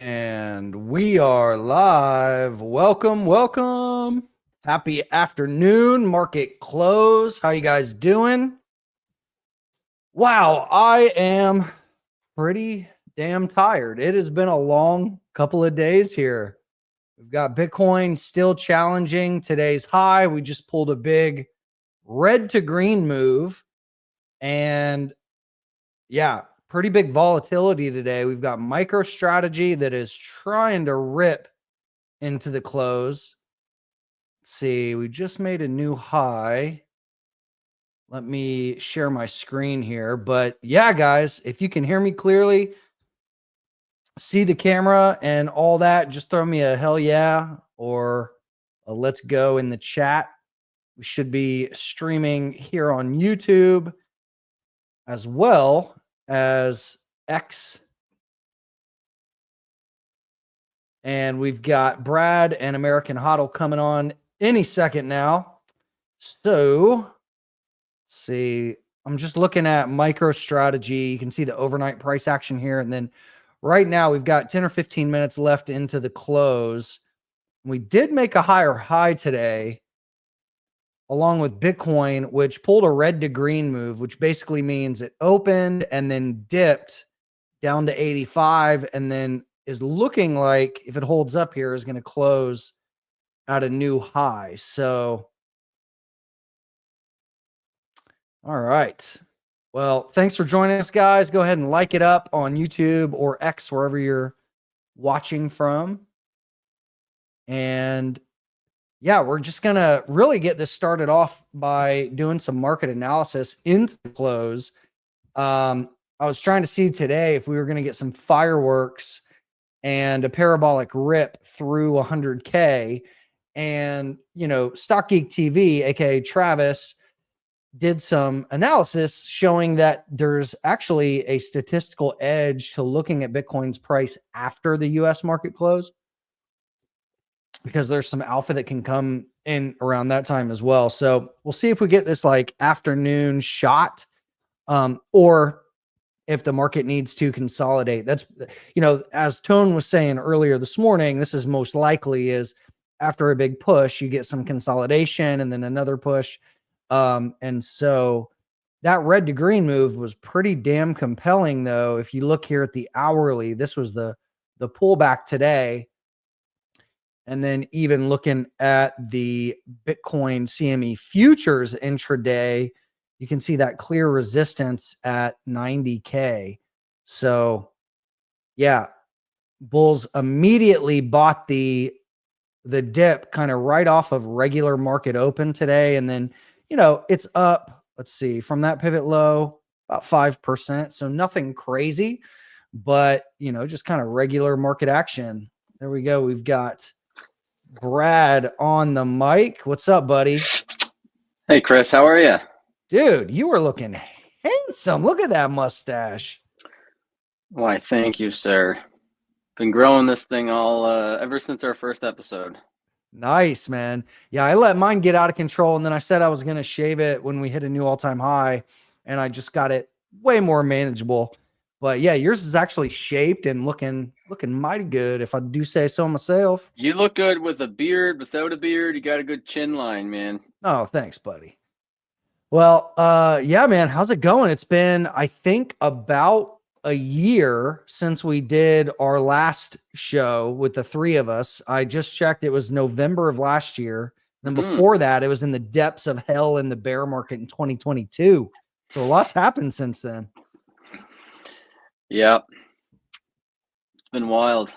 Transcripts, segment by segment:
And we are live. Welcome, welcome. Happy afternoon, market close. How you guys doing? Wow, I am pretty damn tired. It has been a long couple of days here. We've got Bitcoin still challenging today's high. We just pulled a big red to green move. And yeah, pretty big volatility today. We've got Microstrategy that is trying to rip into the close. Let's see, we just made a new high. Let me share my screen here. But yeah, guys, if you can hear me clearly, see the camera and all that, just throw me a hell yeah or a let's go in the chat. We should be streaming here on YouTube as well as X. And we've got Brad and American HODL coming on any second now. So let's see. I'm just looking at Microstrategy. You can see the overnight price action here. And then right now we've got 10 or 15 minutes left into the close. We did make a higher high today, along with Bitcoin, which pulled a red to green move, which basically means it opened and then dipped down to 85 and then is looking like, if it holds up here, is going to close at a new high. So, all right. Well, thanks for joining us, guys. Go ahead and like it up on YouTube or X, wherever you're watching from. And yeah, we're just going to really get this started off by doing some market analysis into the close. I was trying to see today if we were going to get some fireworks and a parabolic rip through 100K. And, you know, Stock Geek TV, aka Travis, did some analysis showing that there's actually a statistical edge to looking at Bitcoin's price after the US market close, because there's some alpha that can come in around that time as well. So we'll see if we get this like afternoon shot, or if the market needs to consolidate. That's, you know, as Tone was saying earlier this morning, this is most likely is after a big push, you get some consolidation and then another push. And so that red to green move was pretty damn compelling, though. If you look here at the hourly, this was the pullback today. And then even looking at the Bitcoin CME futures intraday, you can see that clear resistance at 90K. So yeah, bulls immediately bought the dip kind of right off of regular market open today. And then, you know, it's up, let's see, from that pivot low, about 5%. So nothing crazy, but, you know, just kind of regular market action. There we go. We've got Brad on the mic. What's up, buddy? Hey, Chris, how are you? Dude, you are looking handsome. Look at that mustache. Why, thank you, sir. Been growing this thing all ever since our first episode. Nice, man. Yeah, I let mine get out of control, and then I said I was going to shave it when we hit a new all-time high, and I just got it way more manageable. But yeah, yours is actually shaped and looking mighty good, if I do say so myself. You look good with a beard, without a beard. You got a good chin line, man. Oh, thanks, buddy. Well, yeah, man, how's it going? It's been, I think, about a year since we did our last show with the three of us. I just checked. It was November of last year. Then before that, it was in the depths of hell in the bear market in 2022. So a lot's happened since then. Yeah. It's been wild.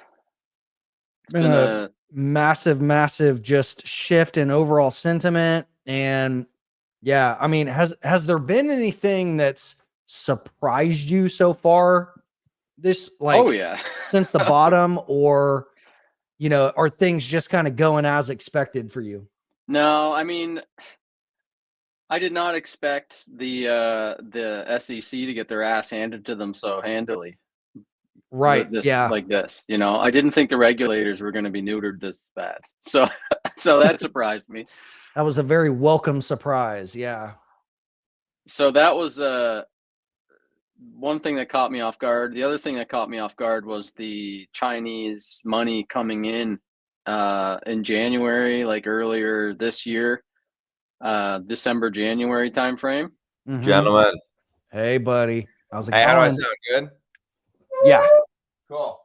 It's been a massive just shift in overall sentiment. And yeah, I mean, has there been anything that's surprised you so far this, like, oh yeah, since the bottom, or, you know, are things just kind of going as expected for you? No, I mean, I did not expect the SEC to get their ass handed to them so handily. Right. Yeah. Like this, you know, I didn't think the regulators were going to be neutered this bad. So that surprised me. That was a very welcome surprise. Yeah. So that was one thing that caught me off guard. The other thing that caught me off guard was the Chinese money coming in January, like earlier this year, December, January timeframe. Mhm. Gentlemen. Hey, buddy. How's it Hey, going? how do I sound? Good? Yeah. Cool.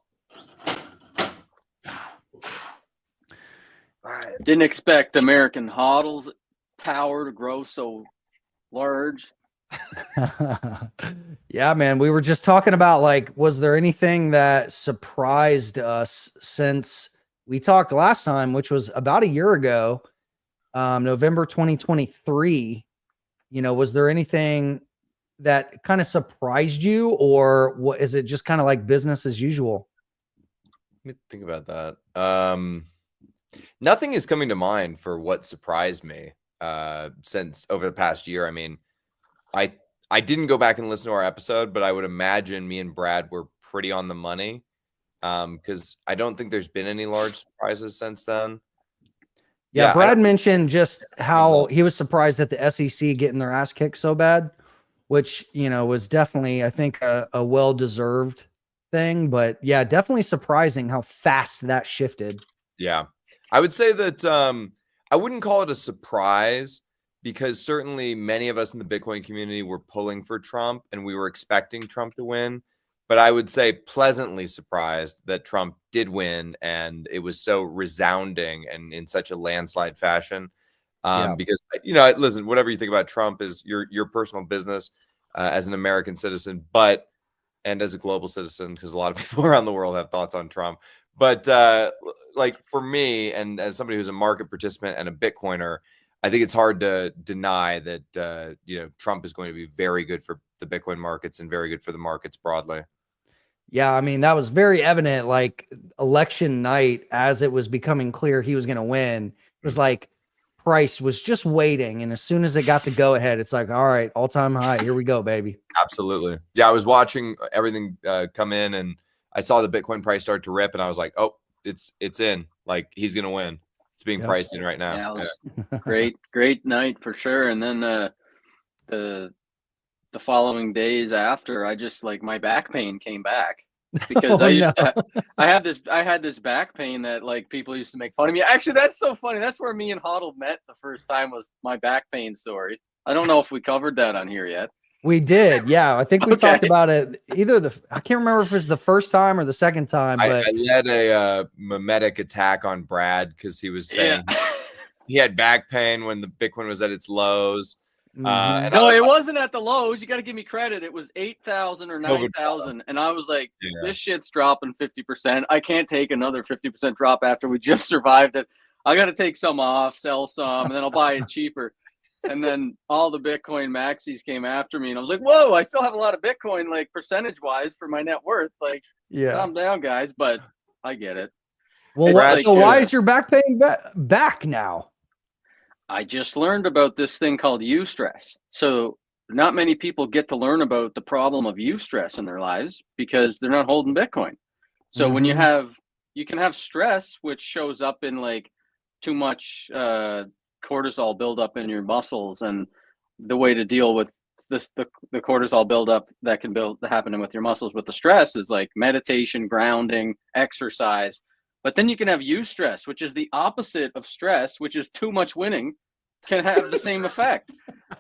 All right. Didn't expect American HODL's power to grow so large. Yeah, man. We were just talking about, like, was there anything that surprised us since we talked last time, which was about a year ago, November 2023? You know, was there anything that kind of surprised you, or what is it just kind of like business as usual? Let me think about that. Nothing is coming to mind for what surprised me since over the past year. I mean, I didn't go back and listen to our episode, but I would imagine me and Brad were pretty on the money because I don't think there's been any large surprises since then. Yeah, Brad mentioned just how he was surprised at the SEC getting their ass kicked so bad, which, you know, was definitely, I think, a well-deserved thing. But yeah, definitely surprising how fast that shifted. Yeah, I would say that I wouldn't call it a surprise because certainly many of us in the Bitcoin community were pulling for Trump and we were expecting Trump to win. But I would say pleasantly surprised that Trump did win and it was so resounding and in such a landslide fashion. Because, you know, listen, whatever you think about Trump is your personal business as an American citizen, and as a global citizen, because a lot of people around the world have thoughts on Trump. But like for me, and as somebody who's a market participant and a Bitcoiner, I think it's hard to deny that, you know, Trump is going to be very good for the Bitcoin markets and very good for the markets broadly. Yeah, I mean, that was very evident, like election night, as it was becoming clear he was going to win. It was like price was just waiting. And as soon as it got the go ahead, it's like, all right, all time high. Here we go, baby. Absolutely. Yeah, I was watching everything come in and I saw the Bitcoin price start to rip and I was like, oh, it's in. Like, he's going to win. It's being priced in right now. Yeah, it was great night for sure. And then the following days after, I just, like, my back pain came back because I had this back pain that, like, people used to make fun of me. Actually, that's so funny. That's where me and HODL met the first time, was my back pain story. I don't know if we covered that on here yet. We did. Yeah. I think we talked about it I can't remember if it's the first time or the second time, but I led a mimetic attack on Brad because he was saying he had back pain when the Bitcoin was at its lows. Mm-hmm. No, it wasn't at the lows. You got to give me credit. It was 8,000 or 9,000. And I was like, this shit's dropping 50%. I can't take another 50% drop after we just survived it. I got to take some off, sell some, and then I'll buy it cheaper. And then all the Bitcoin maxis came after me. And I was like, whoa, I still have a lot of Bitcoin, like, percentage-wise for my net worth. Like, calm down, guys. But I get it. Well, why is your back pain back now? I just learned about this thing called eustress. So not many people get to learn about the problem of eustress in their lives because they're not holding Bitcoin. So when you can have stress, which shows up in, like, too much cortisol buildup in your muscles, and the way to deal with this, the cortisol buildup that can happen with your muscles with the stress, is like meditation, grounding, exercise. But then you can have eustress, which is the opposite of stress, which is too much winning, can have the same effect.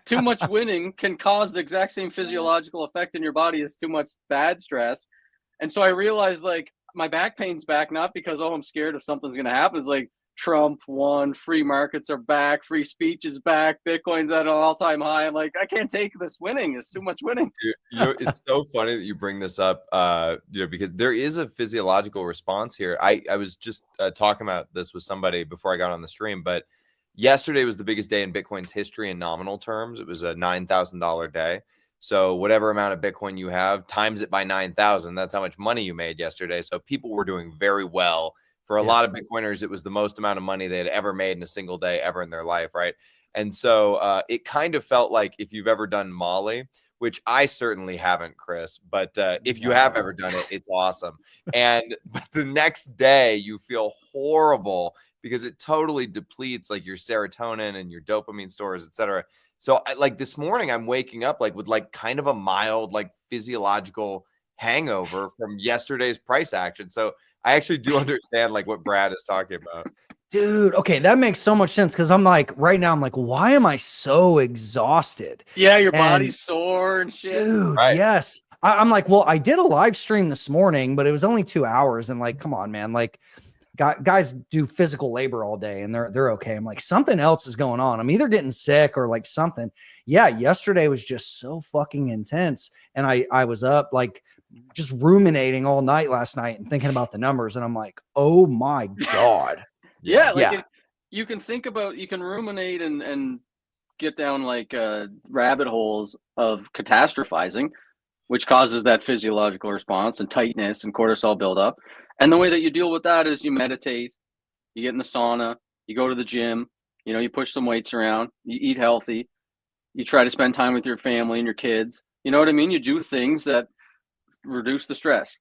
Too much winning can cause the exact same physiological effect in your body as too much bad stress. And so I realized, like, my back pain's back, not because, oh, I'm scared if something's going to happen. It's like, Trump won, free markets are back, free speech is back, Bitcoin's at an all-time high. I'm like, I can't take this winning. It's too much winning. Dude, you know, it's so funny that you bring this up, you know, because there is a physiological response here. I was just talking about this with somebody before I got on the stream, but yesterday was the biggest day in Bitcoin's history in nominal terms. It was a $9,000 day. So whatever amount of Bitcoin you have, times it by 9,000. That's how much money you made yesterday. So people were doing very well. For a lot of Bitcoiners, it was the most amount of money they had ever made in a single day ever in their life, right? And so it kind of felt like, if you've ever done Molly, which I certainly haven't, Chris, but if you have ever done it, it's awesome. And the next day you feel horrible because it totally depletes, like, your serotonin and your dopamine stores, et cetera. So like this morning, I'm waking up, like, with, like, kind of a mild, like, physiological hangover from yesterday's price action. So I actually do understand like what Brad is talking about. Dude, okay, that makes so much sense because I'm like, right now, I'm like, why am I so exhausted? Yeah, your And body's sore and shit. dude, Right. yes. I'm like, well, I did a live stream this morning, but it was only 2 hours. And like, come on, man. Like, guys do physical labor all day and they're okay. I'm like, something else is going on. I'm either getting sick or like something. Yeah, yesterday was just so fucking intense. And I was up like just ruminating all night last night and thinking about the numbers. And I'm like, oh my God. Yeah, like Yeah. you can think about, you can ruminate and get down like rabbit holes of catastrophizing, which causes that physiological response and tightness and cortisol buildup. And the way that you deal with that is you meditate, you get in the sauna, you go to the gym, you know, you push some weights around, you eat healthy, you try to spend time with your family and your kids. You know what I mean? You do things that reduce the stress.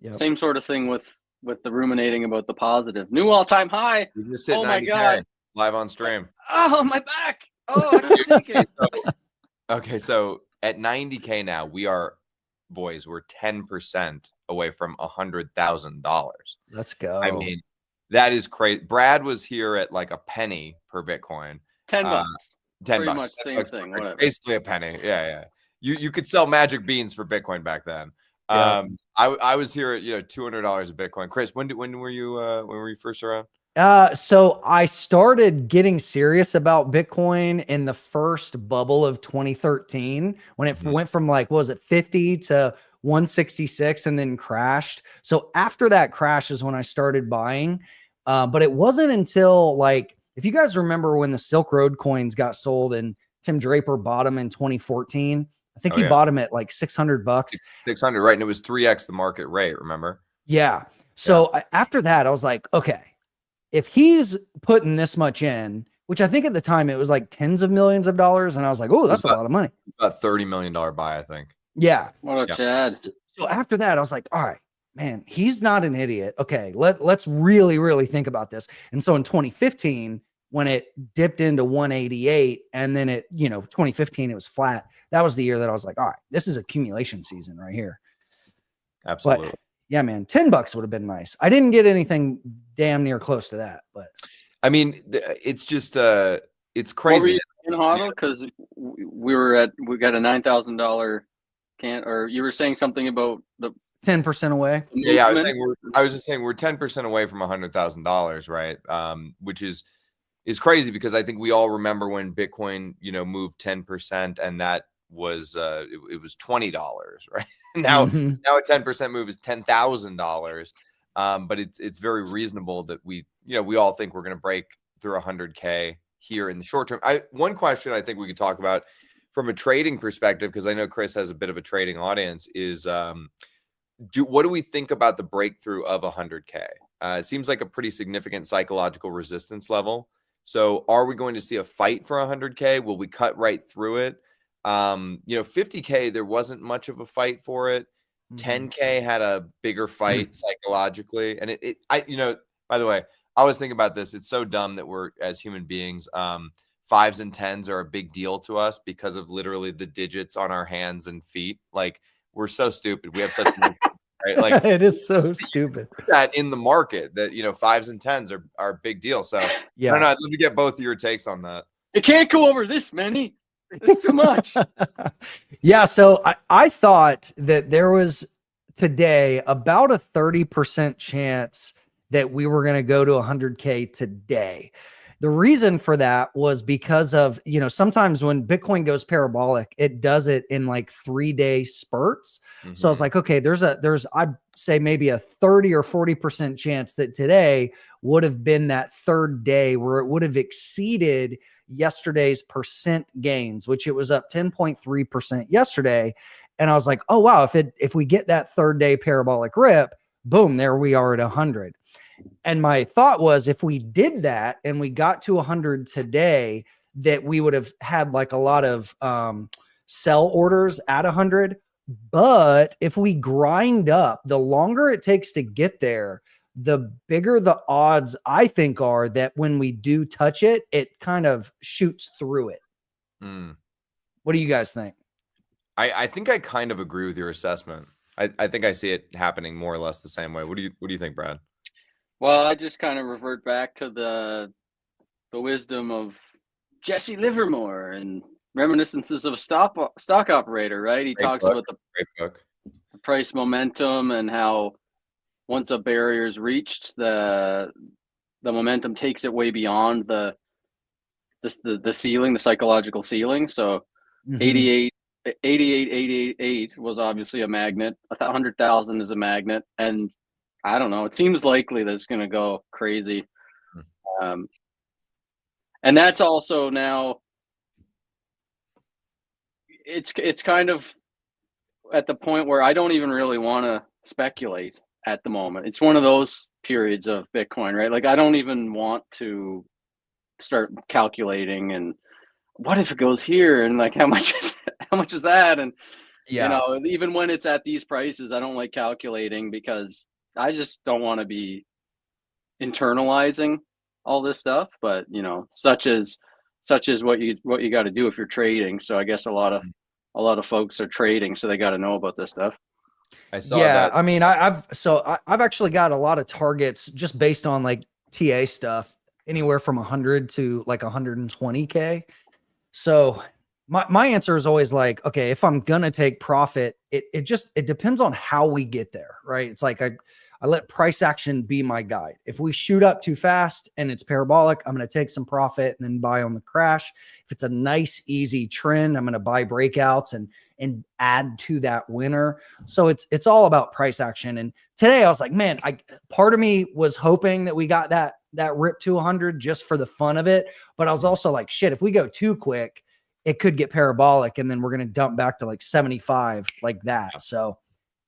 Yep. Same sort of thing with the ruminating about the positive. New all-time high. We just hit Oh my 90K God. live on stream. Oh, my back. Oh, I can't take it. Okay, so at 90K now, we're 10% away from $100,000. Let's go. I mean, that is crazy. Brad was here at like a penny per Bitcoin. $10. 10 Pretty bucks. much same thing. Whatever. Basically a penny. Yeah. You could sell magic beans for Bitcoin back then. Yeah. I was here at $200 a Bitcoin. Chris, when were you first around? So I started getting serious about Bitcoin in the first bubble of 2013 when it went from like, what was it, 50 to 166 and then crashed. So after that crash is when I started buying. But it wasn't until like, if you guys remember when the Silk Road coins got sold and Tim Draper bought them in 2014, I think he bought them at like $600. 600, right? And it was 3x the market rate, remember? Yeah. So after that, I was like, okay, if he's putting this much in, which I think at the time it was like tens of millions of dollars. And I was like, oh, that's a lot of money. About $30 million buy, I think. Yeah. What a Chad. So after that, I was like, all right, man, he's not an idiot. Okay, let's really, really think about this. And so in 2015, when it dipped into 188 and then 2015, it was flat. That was the year that I was like, all right, this is accumulation season right here. Absolutely. But yeah, man, $10 would have been nice. I didn't get anything damn near close to that, but I mean, it's just it's crazy. What were you in HODL? Because we got a $9,000 can, or you were saying something about the 10% away. Yeah, I was just saying we're 10% away from $100,000, right? Which is crazy because I think we all remember when Bitcoin, moved 10%, and that was it was $20, right? Now a 10% move is $10,000. But it's very reasonable that we all think we're going to break through 100K here in the short term. One question I think we could talk about from a trading perspective, because I know Chris has a bit of a trading audience, is what do we think about the breakthrough of 100K? It seems like a pretty significant psychological resistance level. So are we going to see a fight for 100K? Will we cut right through it? 50K, there wasn't much of a fight for it. 10K had a bigger fight psychologically. And by the way, I was thinking about this. It's so dumb that we're, as human beings, 5s and 10s are a big deal to us because of literally the digits on our hands and feet. Like, we're so stupid. We have such right? Like, it is so stupid that in the market that 5s and 10s are a big deal. So yeah, I don't know. Let me get both of your takes on that. It can't go over this many. It's too much. Yeah. So I thought that there was today about a 30% chance that we were going to go to 100K today. The reason for that was because of, sometimes when Bitcoin goes parabolic, it does it in like 3-day spurts. So I was like, okay, there's I'd say maybe a 30 or 40% chance that today would have been that third day where it would have exceeded yesterday's percent gains, which it was up 10.3% yesterday. And I was like, oh, wow, if we get that third day parabolic rip, boom, there we are at 100. And my thought was, if we did that and we got to 100 today, that we would have had like a lot of sell orders at 100. But if we grind up, the longer it takes to get there, the bigger the odds I think are that when we do touch it, it kind of shoots through it. What do you guys think? I think I kind of agree with your assessment. I think I see it happening more or less the same way. What do you think, Brad? Well, I just kind of revert back to the wisdom of Jesse Livermore and Reminiscences of a stock operator, right? He Great talks book. about the Great book. price momentum and how once a barrier is reached, the momentum takes it way beyond the ceiling, the psychological ceiling. So Mhm. 88 was obviously a magnet. 100,000 is a magnet, and I don't know. It seems likely that it's going to go crazy, and that's also now. It's kind of at the point where I don't even really want to speculate at the moment. It's one of those periods of Bitcoin, right? Like I don't even want to start calculating and what if it goes here and like how much is that, and you Yeah. know, even when it's at these prices, I don't like calculating because I just don't want to be internalizing all this stuff. But you know, such as what you got to do if you're trading. So I guess a lot of folks are trading, so they got to know about this stuff. I saw Yeah, that. I mean, I've actually got a lot of targets just based on like TA stuff, anywhere from 100 to like 120K. So my answer is always like, okay, if I'm gonna take profit, it depends on how we get there, right? It's like I let price action be my guide. If we shoot up too fast and it's parabolic, I'm gonna take some profit and then buy on the crash. If it's a nice, easy trend, I'm gonna buy breakouts and add to that winner. So it's all about price action. And today I was like, man, part of me was hoping that we got that rip to 100 just for the fun of it. But I was also like, shit, if we go too quick, it could get parabolic and then we're going to dump back to like 75 like that. So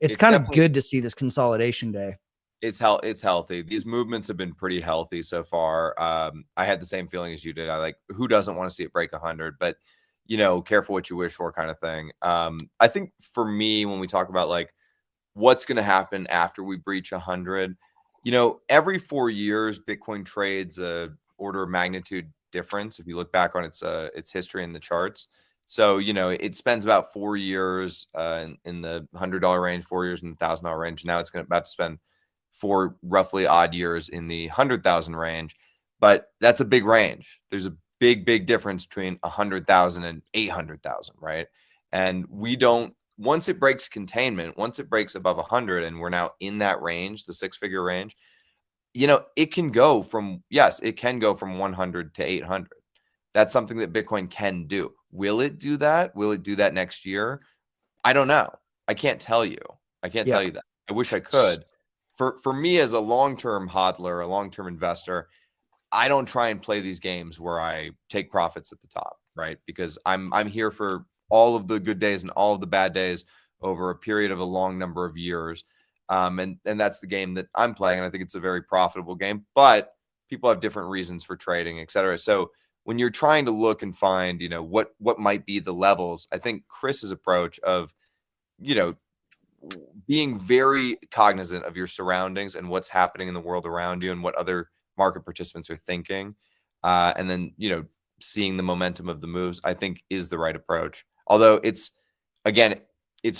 it's kind of good to see this consolidation day. It's healthy. These movements have been pretty healthy so far. I had the same feeling as you did. I like, who doesn't want to see it break 100, but you know, careful what you wish for kind of thing. I think for me, when we talk about like what's going to happen after we breach 100, you know, every 4 years, Bitcoin trades a order of magnitude difference. If you look back on its history in the charts. So, you know, it spends about 4 years in the $100 range, 4 years in the $1,000 range. Now it's about to spend 4 roughly odd years in the 100,000 range. But that's a big range. There's a big difference between 100,000 and 800,000, right? And we don't, once it breaks containment, once it breaks above 100 and we're now in that range, the 6-figure range, you know, it can go from 100 to 800. That's something that Bitcoin can do. Will it do that? Will it do that next year? I don't know. I can't tell you. I can't tell you that. I wish I could. For me as a long-term hodler, a long-term investor, I don't try and play these games where I take profits at the top, right? Because I'm here for all of the good days and all of the bad days over a period of a long number of years. And that's the game that I'm playing. And I think it's a very profitable game, but people have different reasons for trading, et cetera. So when you're trying to look and find, you know, what might be the levels, I think Chris's approach of, you know, being very cognizant of your surroundings and what's happening in the world around you and what other market participants are thinking, and then, you know, seeing the momentum of the moves, I think is the right approach. Although it's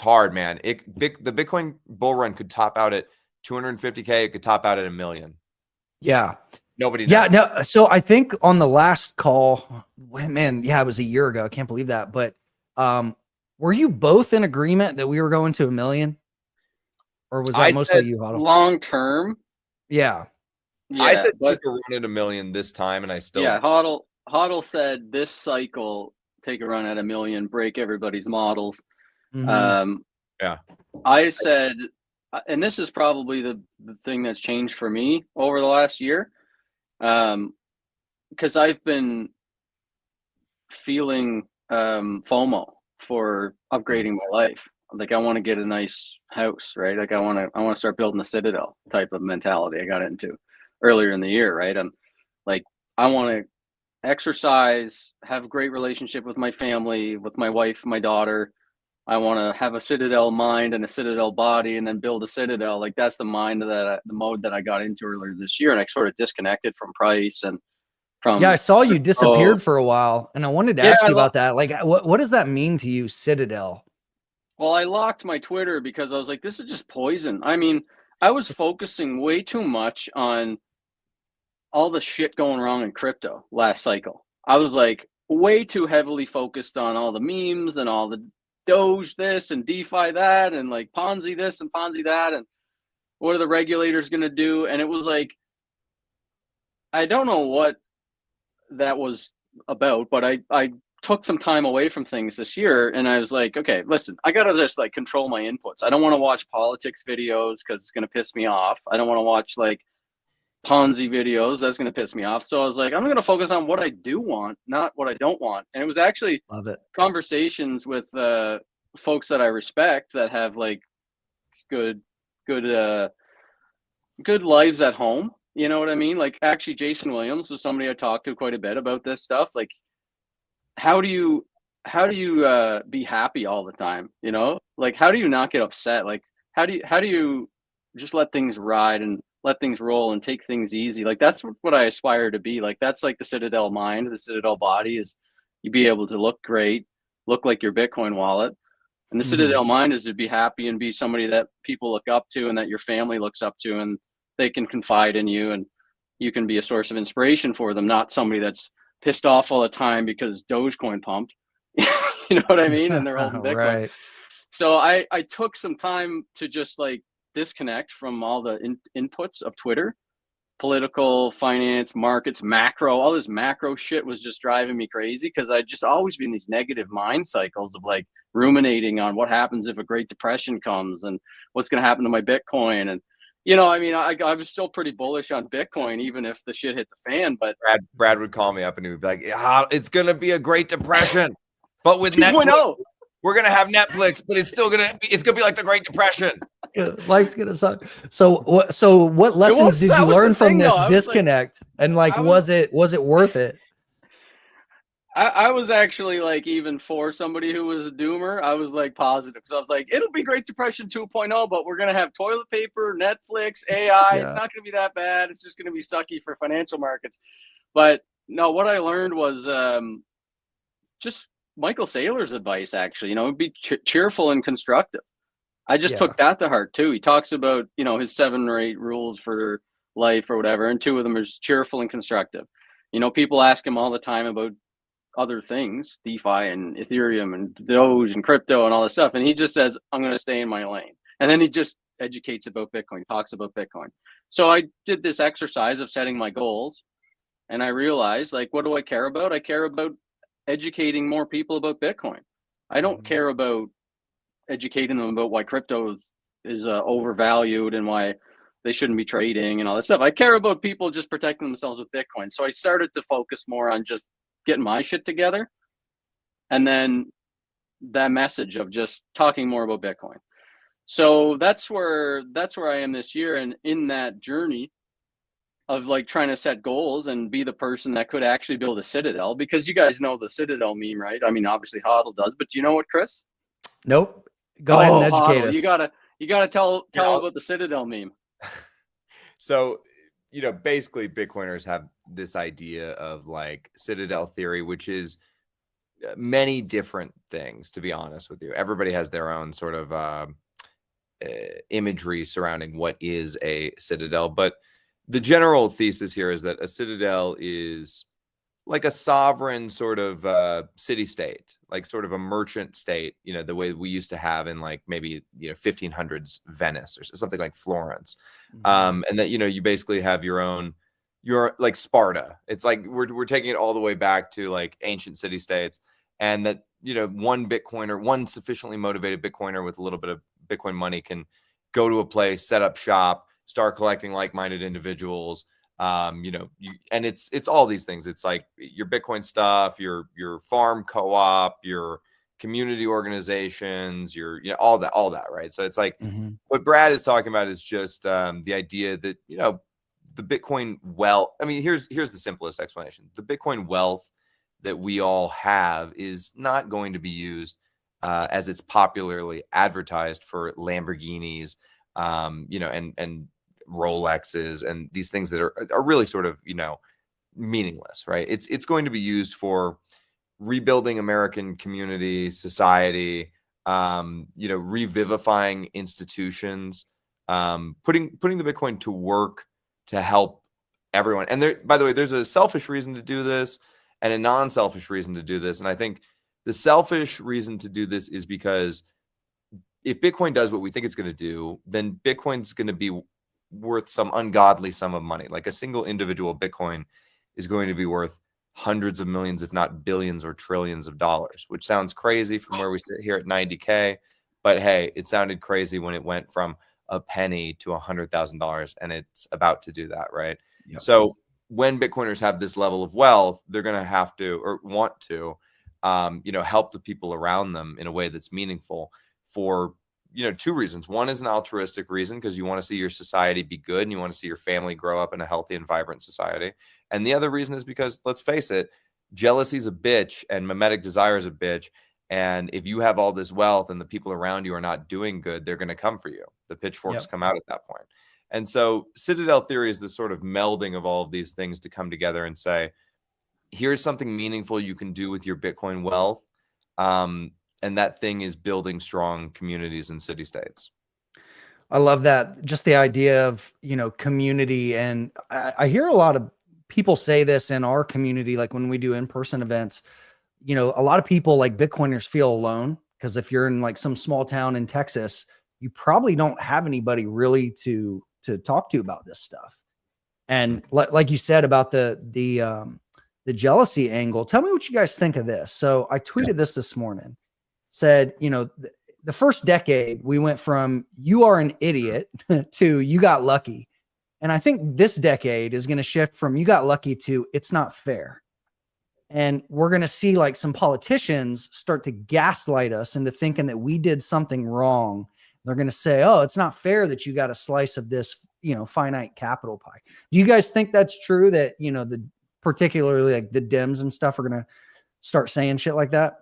hard, man. The Bitcoin bull run could top out at 250K. It could top out at 1 million. Yeah. Nobody knows. Yeah. No. So I think on the last call, man, it was a year ago. I can't believe that. But were you both in agreement that we were going to 1 million? Or was that mostly you, HODL? Long term? Yeah. I said take a run at 1 million this time, and I still. Yeah, HODL said this cycle, take a run at 1 million, break everybody's models. Mm-hmm. Yeah. I said, and this is probably the thing that's changed for me over the last year, because I've been feeling FOMO for upgrading my life. Like I want to get a nice house, right? Like I want to start building a citadel type of mentality I got into earlier in the year, right? I'm like, I want to exercise, have a great relationship with my family, with my wife, my daughter. I want to have a citadel mind and a citadel body, and then build a citadel. Like that's the mode that I got into earlier this year, and I sort of disconnected from price and from. Yeah, I saw you disappeared for a while, and I wanted to ask you about that. Like, what does that mean to you, citadel? Well, I locked my Twitter because I was like, this is just poison. I mean, I was focusing way too much on all the shit going wrong in crypto last cycle. I was like way too heavily focused on all the memes and all the Doge this and DeFi that and like Ponzi this and Ponzi that and what are the regulators going to do? And it was like, I don't know what that was about, but I took some time away from things this year and I was like, okay, listen, I got to just like control my inputs. I don't want to watch politics videos because it's going to piss me off. I don't want to watch like Ponzi videos. That's going to piss me off. So I was like, I'm going to focus on what I do want, not what I don't want. And it was actually Love it. conversations with folks that I respect that have like good lives at home. You know what I mean? Like actually Jason Williams was somebody I talked to quite a bit about this stuff. Like how do you be happy all the time? You know, like how do you not get upset? Like how do you just let things ride and let things roll and take things easy? Like that's what I aspire to be. Like that's like the Citadel mind, the Citadel body is you be able to look great, look like your Bitcoin wallet. And the Citadel mind is to be happy and be somebody that people look up to and that your family looks up to and they can confide in you and you can be a source of inspiration for them, not somebody that's pissed off all the time because Dogecoin pumped. You know what I mean? And they're holding Bitcoin. Right. So I took some time to just like disconnect from all the inputs of Twitter, political, finance, markets, macro. All this macro shit was just driving me crazy because I'd just always been in these negative mind cycles of like ruminating on what happens if a Great Depression comes and what's going to happen to my Bitcoin. And, you know, I mean, I was still pretty bullish on Bitcoin, even if the shit hit the fan. But Brad would call me up and he would be like, it's going to be a Great Depression, but with Netflix, we're going to have Netflix, but it's going to be like the Great Depression. Life's gonna suck. So what lessons did you learn from this disconnect? And like, was it worth it? I was actually like, even for somebody who was a doomer, I was like positive because I was like, it'll be Great Depression 2.0, but we're gonna have toilet paper, Netflix, AI. It's not gonna be that bad. It's just gonna be sucky for financial markets. But no, what I learned was just Michael Saylor's advice. Actually, you know, be cheerful and constructive. I just took that to heart too. He talks about, you know, his 7 or 8 rules for life or whatever, and 2 of them are cheerful and constructive. You know, people ask him all the time about other things, DeFi and Ethereum and Doge and crypto and all this stuff, and he just says, I'm going to stay in my lane. And then he just educates about Bitcoin, talks about Bitcoin. So I did this exercise of setting my goals, and I realized, like, what do I care about? I care about educating more people about Bitcoin. I don't care about educating them about why crypto is overvalued and why they shouldn't be trading and all that stuff. I care about people just protecting themselves with Bitcoin. So I started to focus more on just getting my shit together. And then that message of just talking more about Bitcoin. So that's where I am this year. And in that journey of like trying to set goals and be the person that could actually build a citadel, because you guys know the Citadel meme, right? I mean, obviously HODL does, but do you know what, Chris? Nope. Go ahead and educate HODL. us. You gotta tell about the Citadel meme. So, you know, basically Bitcoiners have this idea of like Citadel theory, which is many different things, to be honest with you. Everybody has their own sort of imagery surrounding what is a Citadel. But the general thesis here is that a Citadel is like a sovereign sort of city-state, like sort of a merchant state, you know, the way we used to have in like maybe, you know, 1500s Venice or something like Florence. And that, you know, you basically have your like Sparta. It's like we're taking it all the way back to like ancient city-states, and that, you know, one sufficiently motivated Bitcoiner with a little bit of Bitcoin money can go to a place, set up shop, start collecting like-minded individuals. You know, and it's all these things. It's like your Bitcoin stuff, your farm co-op, your community organizations, you know, all that, right? So it's like what Brad is talking about is just the idea that, you know, the Bitcoin wealth. I mean, here's the simplest explanation. The Bitcoin wealth that we all have is not going to be used as it's popularly advertised for Lamborghinis, you know, and Rolexes and these things that are really sort of, you know, meaningless, right? It's going to be used for rebuilding American community, society, you know, revivifying institutions, putting the Bitcoin to work to help everyone. And there, by the way, there's a selfish reason to do this and a non-selfish reason to do this. And I think the selfish reason to do this is because if Bitcoin does what we think it's going to do, then Bitcoin's going to be worth some ungodly sum of money. Like a single individual Bitcoin is going to be worth hundreds of millions, if not billions or trillions of dollars, which sounds crazy from where we sit here at 90K. But hey, it sounded crazy when it went from a penny to $100,000, and it's about to do that, right? Yep. So when Bitcoiners have this level of wealth, they're going to have to, or want to, you know, help the people around them in a way that's meaningful for, you know, two reasons. One is an altruistic reason, because you want to see your society be good and you want to see your family grow up in a healthy and vibrant society. And the other reason is because, let's face it, jealousy is a bitch and mimetic desire is a bitch. And if you have all this wealth and the people around you are not doing good, they're going to come for you. The pitchforks come out at that point. And so Citadel theory is this sort of melding of all of these things to come together and say, here's something meaningful you can do with your Bitcoin wealth. And that thing is building strong communities and city states. I love that. Just the idea of, you know, community. And I hear a lot of people say this in our community, like when we do in-person events, you know, a lot of people, like Bitcoiners, feel alone, because if you're in like some small town in Texas, you probably don't have anybody really to talk to about this stuff. And like you said about the jealousy angle, tell me what you guys think of this. So I tweeted this morning, said, you know, the first decade we went from "you are an idiot" to "you got lucky." And I think this decade is going to shift from "you got lucky" to "it's not fair." And we're going to see like some politicians start to gaslight us into thinking that we did something wrong. They're going to say, "Oh, it's not fair that you got a slice of this, you know, finite capital pie." Do you guys think that's true, that, you know, particularly like the Dems and stuff are going to start saying shit like that?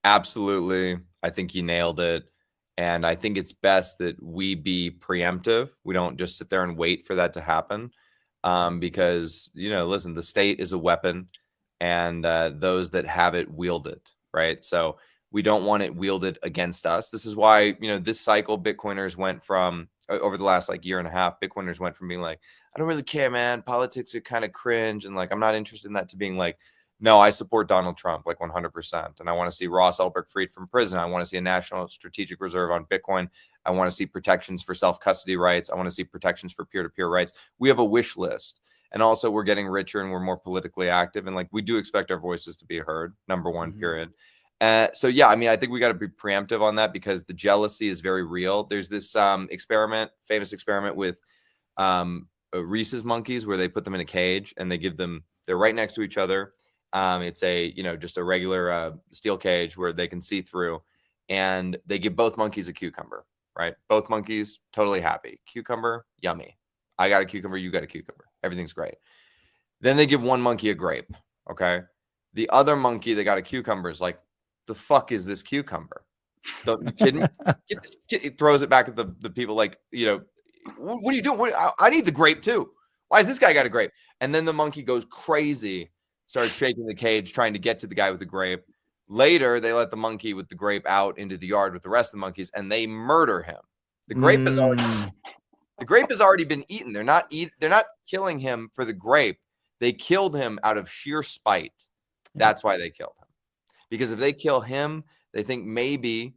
Absolutely. I think you nailed it. And I think it's best that we be preemptive. We don't just sit there and wait for that to happen. Because, you know, listen, the state is a weapon, and those that have it wield it, right? So we don't want it wielded against us. This is why, you know, this cycle, Bitcoiners went from, over the last like year and a half, Bitcoiners went from being like, I don't really care, man, politics are kind of cringe, and like, I'm not interested in that, to being like, no, I support Donald Trump like 100%. And I want to see Ross Ulbricht freed from prison. I want to see a national strategic reserve on Bitcoin. I want to see protections for self-custody rights. I want to see protections for peer-to-peer rights. We have a wish list. And also we're getting richer and we're more politically active. And like, we do expect our voices to be heard, number one, period. So yeah, I mean, I think we got to be preemptive on that, because the jealousy is very real. There's this famous experiment with rhesus monkeys, where they put them in a cage and they give them, they're right next to each other. It's a, you know, just a regular steel cage where they can see through, and they give both monkeys a cucumber, right? Both monkeys totally happy. Cucumber, yummy. I got a cucumber, you got a cucumber. Everything's great. Then they give one monkey a grape, okay? The other monkey that got a cucumber is like, the fuck is this cucumber? Don't you kidding me? It throws it back at the people like, you know, what are you doing? I need the grape too. Why has this guy got a grape? And then the monkey goes crazy, starts shaking the cage, trying to get to the guy with the grape. Later, they let the monkey with the grape out into the yard with the rest of the monkeys, and they murder him. The grape has already been eaten. They're not killing him for the grape. They killed him out of sheer spite. That's why they killed him. Because if they kill him, they think maybe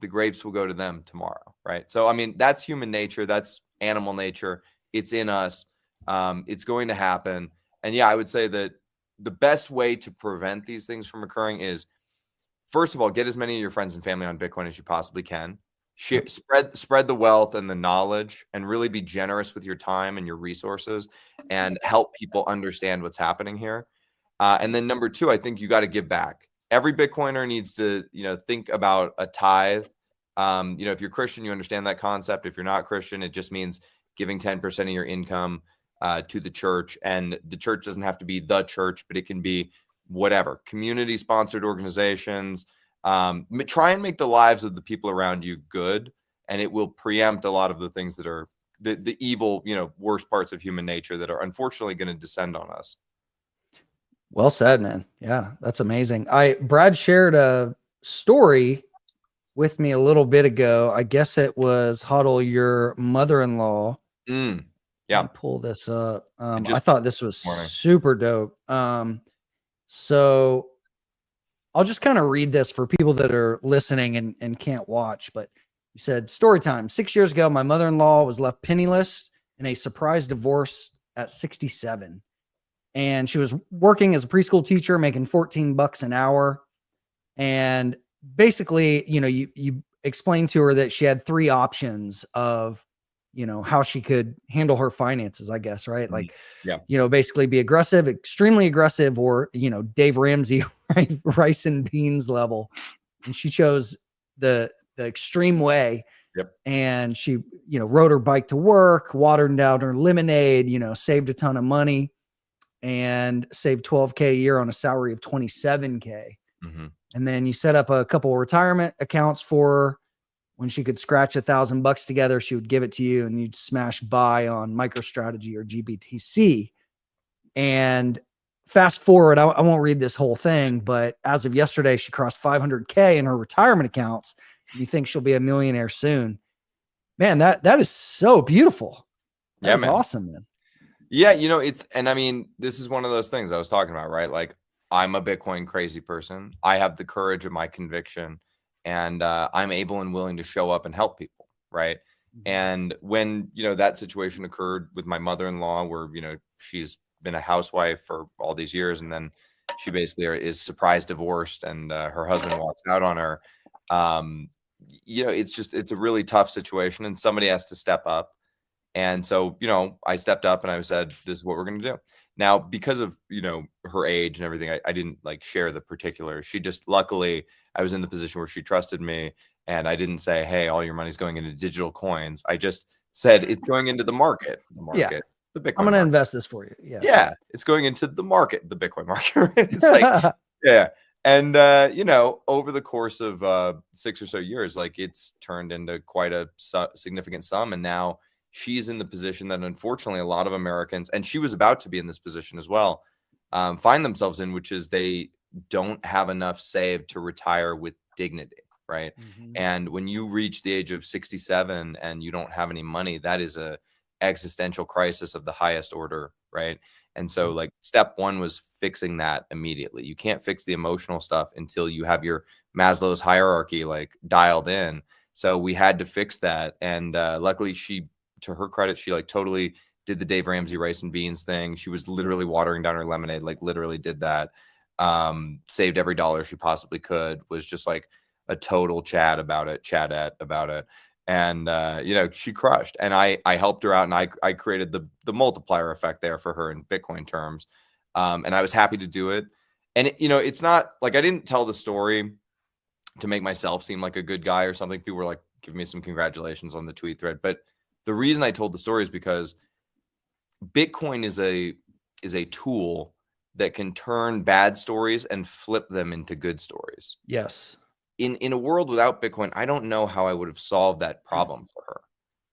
the grapes will go to them tomorrow, right? So, I mean, that's human nature. That's animal nature. It's in us. It's going to happen. And yeah, I would say that the best way to prevent these things from occurring is, first of all, get as many of your friends and family on Bitcoin as you possibly can. Spread the wealth and the knowledge, and really be generous with your time and your resources, and help people understand what's happening here. And then number two, I think you got to give back. Every Bitcoiner needs to, you know, think about a tithe. You know, if you're Christian, you understand that concept. If you're not Christian, it just means giving 10% of your income to the church. And the church doesn't have to be the church, but it can be whatever, community sponsored organizations. Try and make the lives of the people around you good, and it will preempt a lot of the things that are the evil, you know, worst parts of human nature that are unfortunately going to descend on us. Well said, man. Yeah, that's amazing. Brad shared a story with me a little bit ago. I guess it was HODL, your mother-in-law. Yeah. Let me pull this up. I just thought this was morning. super dope. So I'll just kind of read this for people that are listening and can't watch, but he said, story time. 6 years ago, my mother-in-law was left penniless in a surprise divorce at 67. And she was working as a preschool teacher, making $14 an hour. And basically, you know, you explained to her that she had three options of, you know, how she could handle her finances, I guess, right? Like, yeah, you know, basically be aggressive, extremely aggressive, or, you know, Dave Ramsey, right? Rice and beans level. And she chose the extreme way. Yep. And she, you know, rode her bike to work, watered down her lemonade, you know, saved a ton of money and saved $12K a year on a salary of $27K. Mm-hmm. And then you set up a couple of retirement accounts for her. When she could scratch $1,000 together, she would give it to you and you'd smash buy on MicroStrategy or GBTC. And fast forward, I won't read this whole thing, but as of yesterday, she crossed 500K in her retirement accounts. You think she'll be a millionaire soon. Man, that is so beautiful. That's awesome, man. Yeah, you know, and I mean, this is one of those things I was talking about, right? Like, I'm a Bitcoin crazy person. I have the courage of my conviction, and I'm able and willing to show up and help people, right? And when, you know, that situation occurred with my mother-in-law, where, you know, she's been a housewife for all these years, and then she basically is surprise divorced, and her husband walks out on her. You know, it's a really tough situation, and somebody has to step up. And so, you know, I stepped up and I said, this is what we're going to do. Now, because of, you know, her age and everything, I didn't like share the particulars. She just, luckily, I was in the position where she trusted me, and I didn't say, hey, all your money's going into digital coins. I just said, it's going into the market, the Bitcoin I'm going to market. invest this for you. Yeah. It's going into the market, the Bitcoin market. It's like, yeah. And, you know, over the course of 6 or so years, like, it's turned into quite a significant sum. And now she's in the position that, unfortunately, a lot of Americans, and she was about to be in this position as well, find themselves in, which is they don't have enough saved to retire with dignity, right? Mm-hmm. And when you reach the age of 67 and you don't have any money, that is a existential crisis of the highest order, right? And so, like, step one was fixing that immediately. You can't fix the emotional stuff until you have your Maslow's hierarchy, like, dialed in. So we had to fix that. And luckily, she, to her credit, she, like, totally did the Dave Ramsey rice and beans thing. She was literally watering down her lemonade, like, literally did that. Saved every dollar she possibly could, was just like a total chatette about it. And, you know, she crushed, and I helped her out, and I created the multiplier effect there for her in Bitcoin terms. And I was happy to do it. And, you know, it's not like I didn't tell the story to make myself seem like a good guy or something. People were like, give me some congratulations on the tweet thread. But the reason I told the story is because Bitcoin is a tool that can turn bad stories and flip them into good stories. Yes. In a world without Bitcoin, I don't know how I would have solved that problem for her,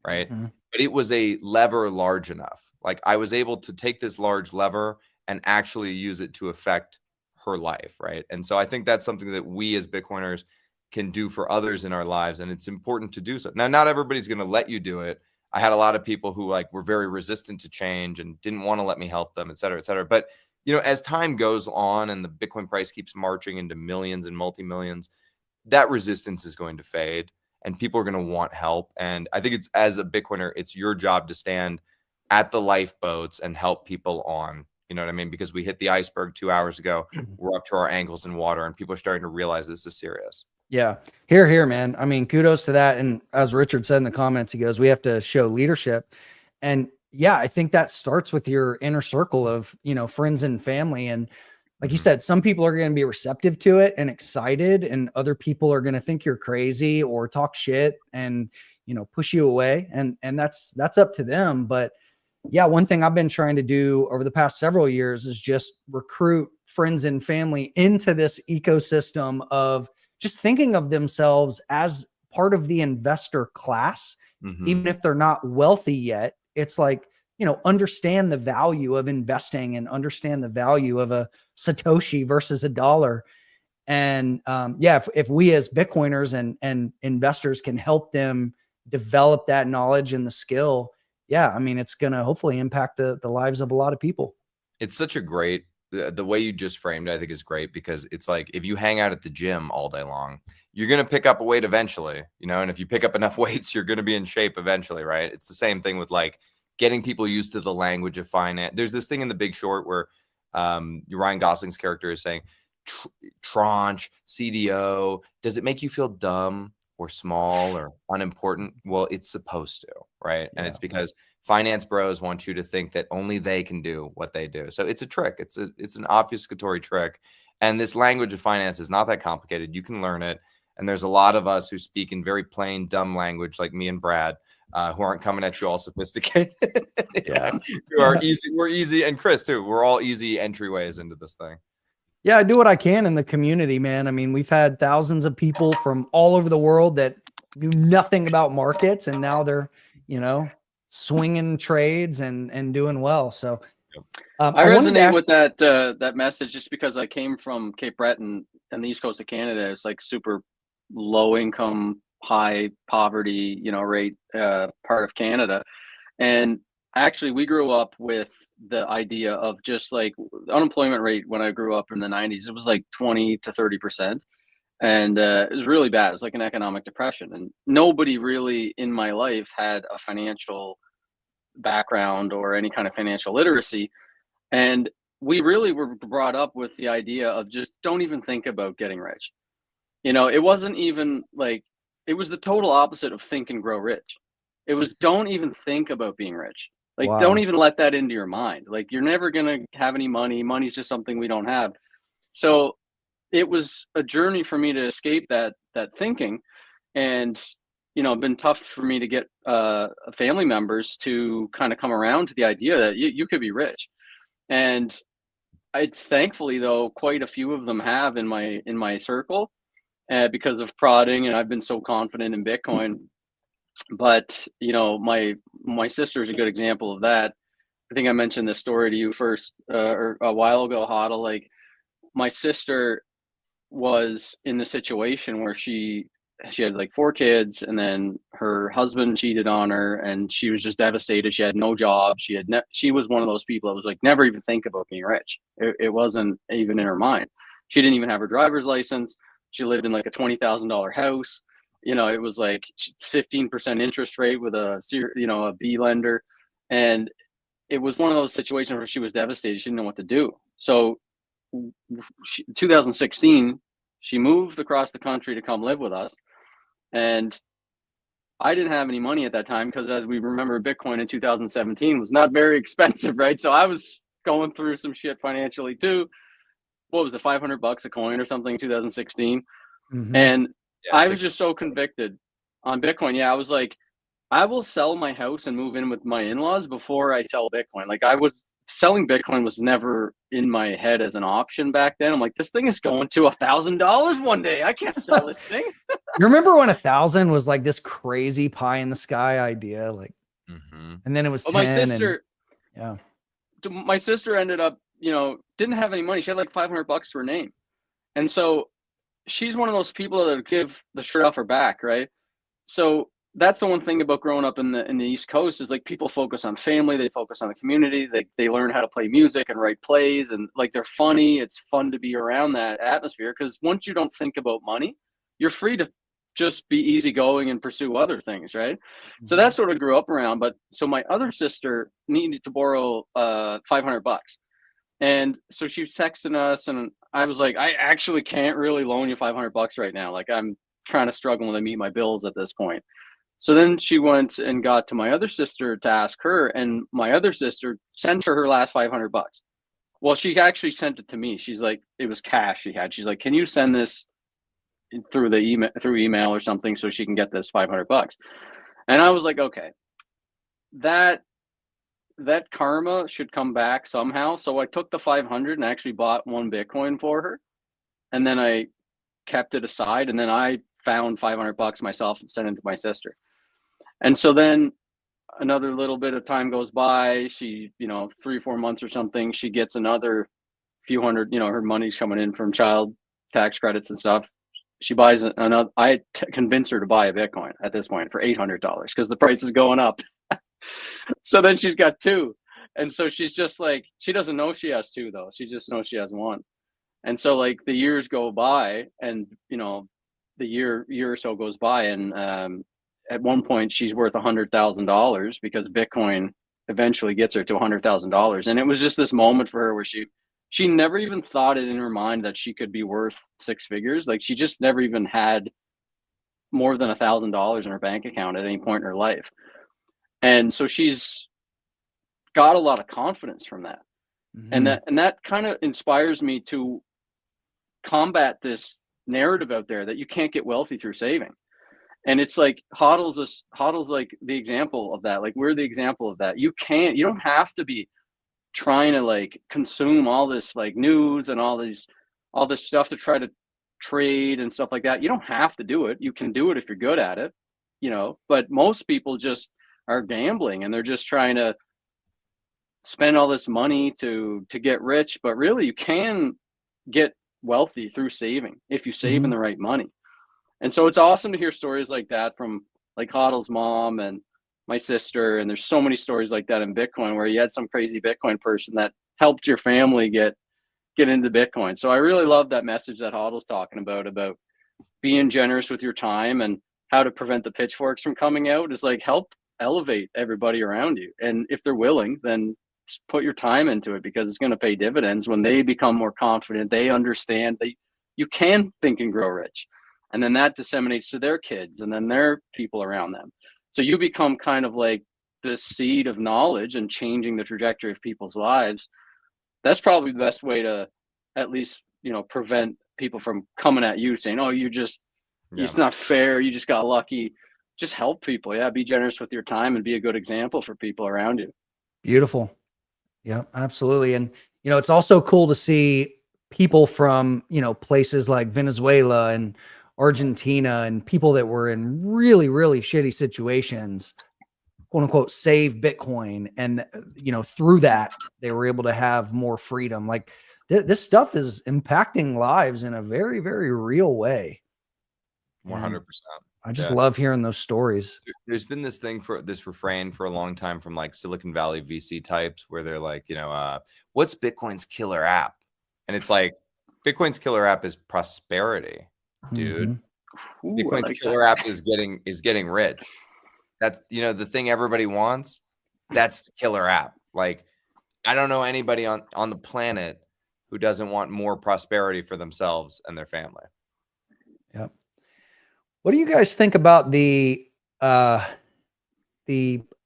right? Mm-hmm. But it was a lever large enough. Like, I was able to take this large lever and actually use it to affect her life, right? And so I think that's something that we as Bitcoiners can do for others in our lives, and it's important to do so. Now, not everybody's going to let you do it. I had a lot of people who, like, were very resistant to change and didn't want to let me help them, et cetera, et cetera. But, you know, as time goes on and the Bitcoin price keeps marching into millions and multi-millions, that resistance is going to fade, and people are going to want help. And I think it's, as a Bitcoiner, it's your job to stand at the lifeboats and help people on. You know what I mean? Because we hit the iceberg 2 hours ago. We're up to our ankles in water, and people are starting to realize this is serious. Yeah. Here, man. I mean, kudos to that. And as Richard said in the comments, he goes, we have to show leadership. And yeah, I think that starts with your inner circle of, you know, friends and family. And like you said, some people are going to be receptive to it and excited, and other people are going to think you're crazy or talk shit and, you know, push you away. And that's up to them. But yeah, one thing I've been trying to do over the past several years is just recruit friends and family into this ecosystem of just thinking of themselves as part of the investor class, even if they're not wealthy yet. It's like, you know, understand the value of investing and understand the value of a Satoshi versus a dollar. And yeah, if we as Bitcoiners and investors can help them develop that knowledge and the skill, yeah, I mean, it's going to hopefully impact the lives of a lot of people. It's such a great, the way you just framed it, I think is great, because it's like, if you hang out at the gym all day long, you're going to pick up a weight eventually, you know, and if you pick up enough weights, you're going to be in shape eventually, right? It's the same thing with like getting people used to the language of finance. There's this thing in The Big Short where Ryan Gosling's character is saying, tranche, CDO, does it make you feel dumb or small or unimportant? Well, it's supposed to, right? And it's because finance bros want you to think that only they can do what they do. So it's a trick. It's an obfuscatory trick. And this language of finance is not that complicated. You can learn it. And there's a lot of us who speak in very plain, dumb language, like me and Brad, who aren't coming at you all sophisticated. Who are easy. We're easy. And Chris too. We're all easy entryways into this thing. Yeah, I do what I can in the community, man. I mean, we've had thousands of people from all over the world that knew nothing about markets, and now they're, you know, swinging trades and doing well. So I resonate with that message, just because I came from Cape Breton and the east coast of Canada. It's like super low income, high poverty, you know, rate part of Canada. And actually we grew up with the idea of just like the unemployment rate when I grew up in the 90s, it was like 20 to 30%. And it was really bad. It was like an economic depression. And nobody really in my life had a financial background or any kind of financial literacy. And we really were brought up with the idea of just don't even think about getting rich. You know, it wasn't even like, it was the total opposite of think and grow rich. It was don't even think about being rich. Like, don't even let that into your mind. Like, you're never going to have any money. Money's just something we don't have. So it was a journey for me to escape that thinking. And, you know, it's been tough for me to get family members to kind of come around to the idea that you could be rich. And it's thankfully, though, quite a few of them have in my circle because of prodding. And I've been so confident in Bitcoin. But, you know, my sister is a good example of that. I think I mentioned this story to you first or a while ago, HODL. Like, my sister was in the situation where she had like 4 kids, and then her husband cheated on her, and she was just devastated. She had no job. She was one of those people that was like, never even think about being rich. It wasn't even in her mind. She didn't even have her driver's license. She lived in like a $20,000 house. You know, it was like 15% interest rate with a B lender. And it was one of those situations where she was devastated. She didn't know what to do. So 2016, she moved across the country to come live with us. And I didn't have any money at that time because, as we remember, Bitcoin in 2017 was not very expensive, right? So I was going through some shit financially too. What was it, $500 a coin or something in 2016? Mm-hmm. And I was just so convicted on Bitcoin. Yeah, I was like, I will sell my house and move in with my in-laws before I sell Bitcoin. Like, selling Bitcoin was never in my head as an option back then. I'm like, this thing is going to $1,000 one day. I can't sell this thing. You remember when 1,000 was like this crazy pie in the sky idea? Like, and then it was 10. My sister, my sister ended up, you know, didn't have any money. She had like $500 to her name. And so she's one of those people that give the shirt off her back, right? So that's the one thing about growing up in the East Coast is like people focus on family, they focus on the community, they learn how to play music and write plays, and like they're funny. It's fun to be around that atmosphere because once you don't think about money, you're free to just be easygoing and pursue other things, right? Mm-hmm. So that sort of grew up around. But so my other sister needed to borrow $500. And so she was texting us, and I was like, I actually can't really loan you $500 right now. Like, I'm kind of struggling to meet my bills at this point. So then she went and got to my other sister to ask her, and my other sister sent her last $500. Well, she actually sent it to me. She's like, it was cash she had. She's like, can you send this through email or something so she can get this $500? And I was like, okay, that karma should come back somehow. So I took the 500 and actually bought 1 Bitcoin for her. And then I kept it aside. And then I found $500 myself and sent it to my sister. And so then another little bit of time goes by. She, 3 or 4 months or something, she gets another few hundred, her money's coming in from child tax credits and stuff. She buys another. I convince her to buy a Bitcoin at this point for $800 because the price is going up. So then she's got two. And so she's just like, she doesn't know she has two though. She just knows she has one. And so like the years go by, and the year or so goes by, and at one point she's worth $100,000 because Bitcoin eventually gets her to $100,000. And it was just this moment for her where she never even thought it in her mind that she could be worth six figures. Like she just never even had more than $1,000 in her bank account at any point in her life. And so she's got a lot of confidence from that. And that kind of inspires me to combat this narrative out there that you can't get wealthy through saving. And it's like HODL's like the example of that. Like we're the example of that. You don't have to be trying to like consume all this like news and all this stuff to try to trade and stuff like that. You don't have to do it. You can do it if you're good at it, but most people just are gambling, and they're just trying to spend all this money to get rich. But really you can get wealthy through saving if you save in the right money. And so it's awesome to hear stories like that from like HODL's mom and my sister. And there's so many stories like that in Bitcoin where you had some crazy Bitcoin person that helped your family get into Bitcoin. So I really love that message that HODL's talking about being generous with your time, and how to prevent the pitchforks from coming out is like help elevate everybody around you. And if they're willing, then just put your time into it, because it's going to pay dividends when they become more confident. They understand that you can think and grow rich, and then that disseminates to their kids and then their people around them. So you become kind of like this seed of knowledge and changing the trajectory of people's lives. That's probably the best way to at least, prevent people from coming at you saying, oh, it's not fair, you just got lucky. Just help people. Yeah. Be generous with your time and be a good example for people around you. Beautiful. Yeah, absolutely. And, it's also cool to see people from, places like Venezuela and Argentina and people that were in really, really shitty situations, quote unquote, save Bitcoin. And, through that, they were able to have more freedom. Like this stuff is impacting lives in a very, very real way. 100%. I just love hearing those stories. There's been this refrain for a long time from like Silicon Valley VC types where they're like, what's Bitcoin's killer app? And it's like, Bitcoin's killer app is prosperity, dude. Ooh, Bitcoin's killer app is getting rich. That's, the thing everybody wants. That's the killer app. Like, I don't know anybody on the planet who doesn't want more prosperity for themselves and their family. Yep. What do you guys think about the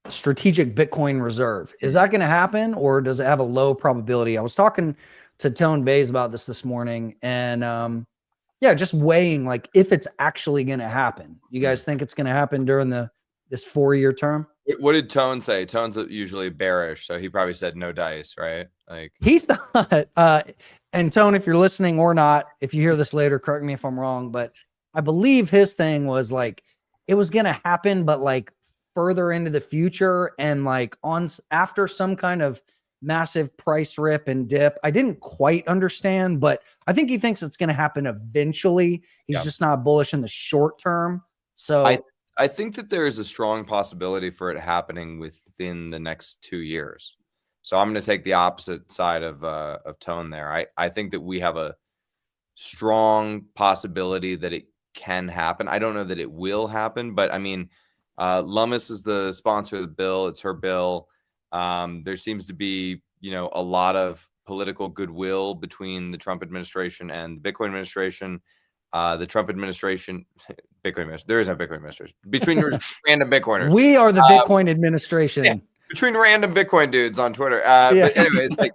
strategic Bitcoin reserve? Is that going to happen, or does it have a low probability? I was talking to Tone Bays about this morning, and just weighing like if it's actually going to happen. You guys think it's going to happen during this 4-year term? What did Tone say? Tone's usually bearish, so he probably said no dice, right? Like he thought. And Tone, if you're listening or not, if you hear this later, correct me if I'm wrong, but I believe his thing was like, it was going to happen, but like further into the future, and like after some kind of massive price rip and dip. I didn't quite understand, but I think he thinks it's going to happen eventually. He's just not bullish in the short term. So I think that there is a strong possibility for it happening within the next 2 years. So I'm going to take the opposite side of Tone there. I think that we have a strong possibility that it can happen. I don't know that it will happen, but I mean, Lummis is the sponsor of the bill. It's her bill. There seems to be, a lot of political goodwill between the Trump administration and the Bitcoin administration. The Trump administration, there is no Bitcoin administration. Between random Bitcoiners. We are the Bitcoin administration. Yeah, between random Bitcoin dudes on Twitter. But anyway, it's like,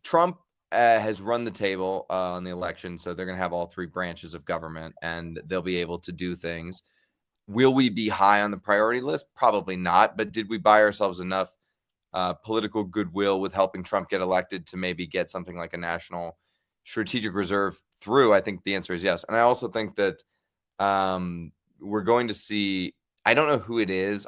Trump has run the table on the election, so they're going to have all three branches of government, and they'll be able to do things. Will we be high on the priority list? Probably not. But did we buy ourselves enough political goodwill with helping Trump get elected to maybe get something like a national strategic reserve through? I think the answer is yes. And I also think that we're going to see, I don't know who it is.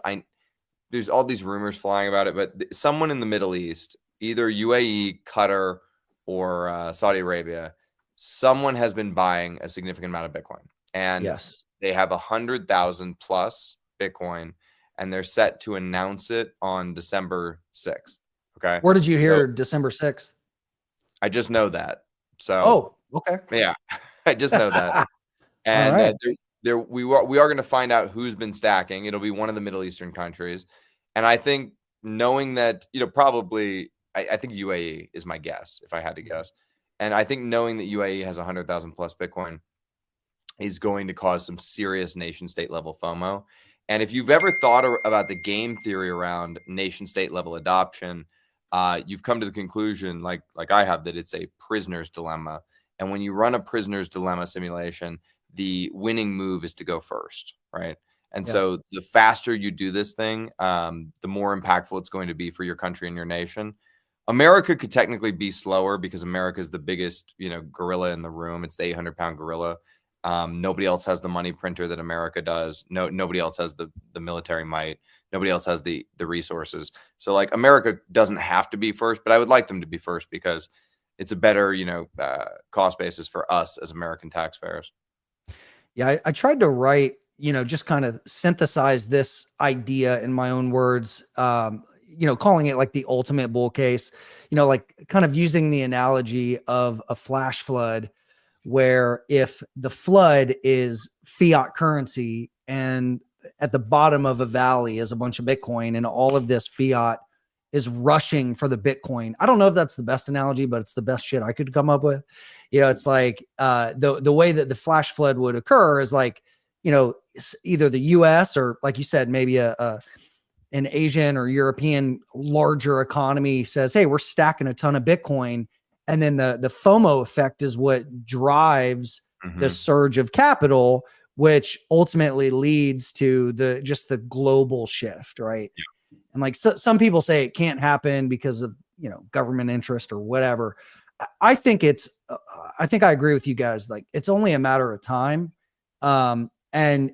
There's all these rumors flying about it, but someone in the Middle East, either UAE, Qatar, or Saudi Arabia, someone has been buying a significant amount of Bitcoin, and Yes. they have 100,000 plus Bitcoin, and they're set to announce it on December 6th. Okay. Where did you So hear December 6th? I just know that. So Oh, okay. yeah, I just know that. All And right. we are going to find out who's been stacking. It'll be one of the Middle Eastern countries, and I think knowing that, probably I think UAE is my guess if I had to guess, and I think knowing that UAE has 100,000 plus Bitcoin is going to cause some serious nation state level FOMO. And if you've ever thought about the game theory around nation state level adoption, you've come to the conclusion, like I have, that it's a prisoner's dilemma. And when you run a prisoner's dilemma simulation, the winning move is to go first, right? And so the faster you do this thing, the more impactful it's going to be for your country and your nation. America could technically be slower because America is the biggest, gorilla in the room. It's the 800-pound gorilla. Nobody else has the money printer that America does. Nobody else has the military might. Nobody else has the resources. So like America doesn't have to be first, but I would like them to be first because it's a better, cost basis for us as American taxpayers. Yeah, I tried to write, just kind of synthesize this idea in my own words, calling it like the ultimate bull case, like kind of using the analogy of a flash flood, where if the flood is fiat currency and at the bottom of a valley is a bunch of Bitcoin and all of this fiat is rushing for the Bitcoin. I don't know if that's the best analogy, but it's the best shit I could come up with. It's like the way that the flash flood would occur is like, either the US or, like you said, maybe an Asian or European larger economy says, hey, we're stacking a ton of Bitcoin. And then the FOMO effect is what drives the surge of capital, which ultimately leads to the global shift, right? Yeah. And like some people say it can't happen because of government interest or whatever. I think I think I agree with you guys. Like it's only a matter of time, and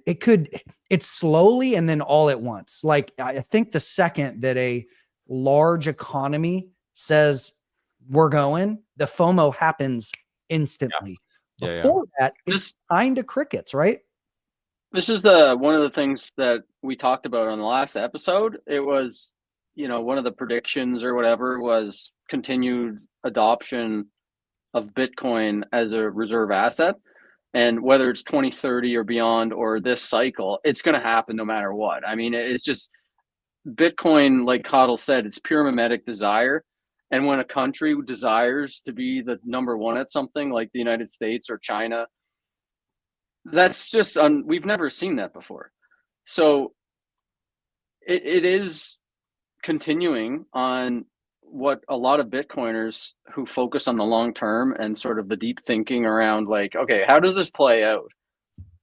it's slowly and then all at once. Like I think the second that a large economy says we're going, the FOMO happens instantly. Yeah. Before that, it's kind of crickets, right? This is one of the things that we talked about on the last episode. It was, one of the predictions or whatever was continued adoption of Bitcoin as a reserve asset. And whether it's 2030 or beyond or this cycle, it's going to happen no matter what. I mean, it's just Bitcoin, like HODL said, it's pure mimetic desire. And when a country desires to be the number one at something like the United States or China, that's just we've never seen that before. So it is continuing on what a lot of Bitcoiners who focus on the long term and sort of the deep thinking around like, okay, how does this play out?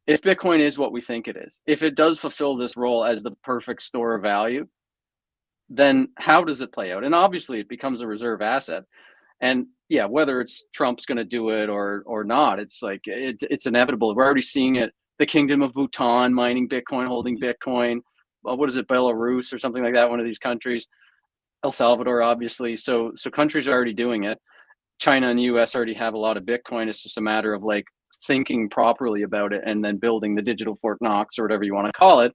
If Bitcoin is what we think it is, if it does fulfill this role as the perfect store of value, then how does it play out? And obviously it becomes a reserve asset. And yeah, whether it's Trump's going to do it or not, it's like it's inevitable. We're already seeing it. The Kingdom of Bhutan mining Bitcoin, holding Bitcoin. What is it, Belarus or something like that? One of these countries. El Salvador, obviously. So countries are already doing it. China and the US already have a lot of Bitcoin. It's just a matter of like thinking properly about it and then building the digital Fort Knox or whatever you want to call it.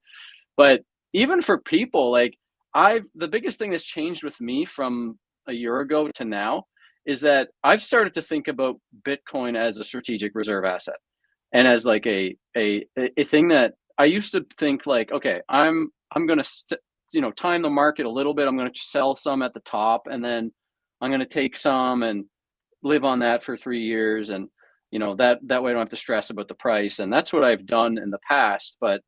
But even for people, like the biggest thing that's changed with me from a year ago to now is that I've started to think about Bitcoin as a strategic reserve asset and as like a thing that I used to think like, okay, I'm going to time the market a little bit. I'm going to sell some at the top and then I'm going to take some and live on that for 3 years. And, that way I don't have to stress about the price. And that's what I've done in the past. But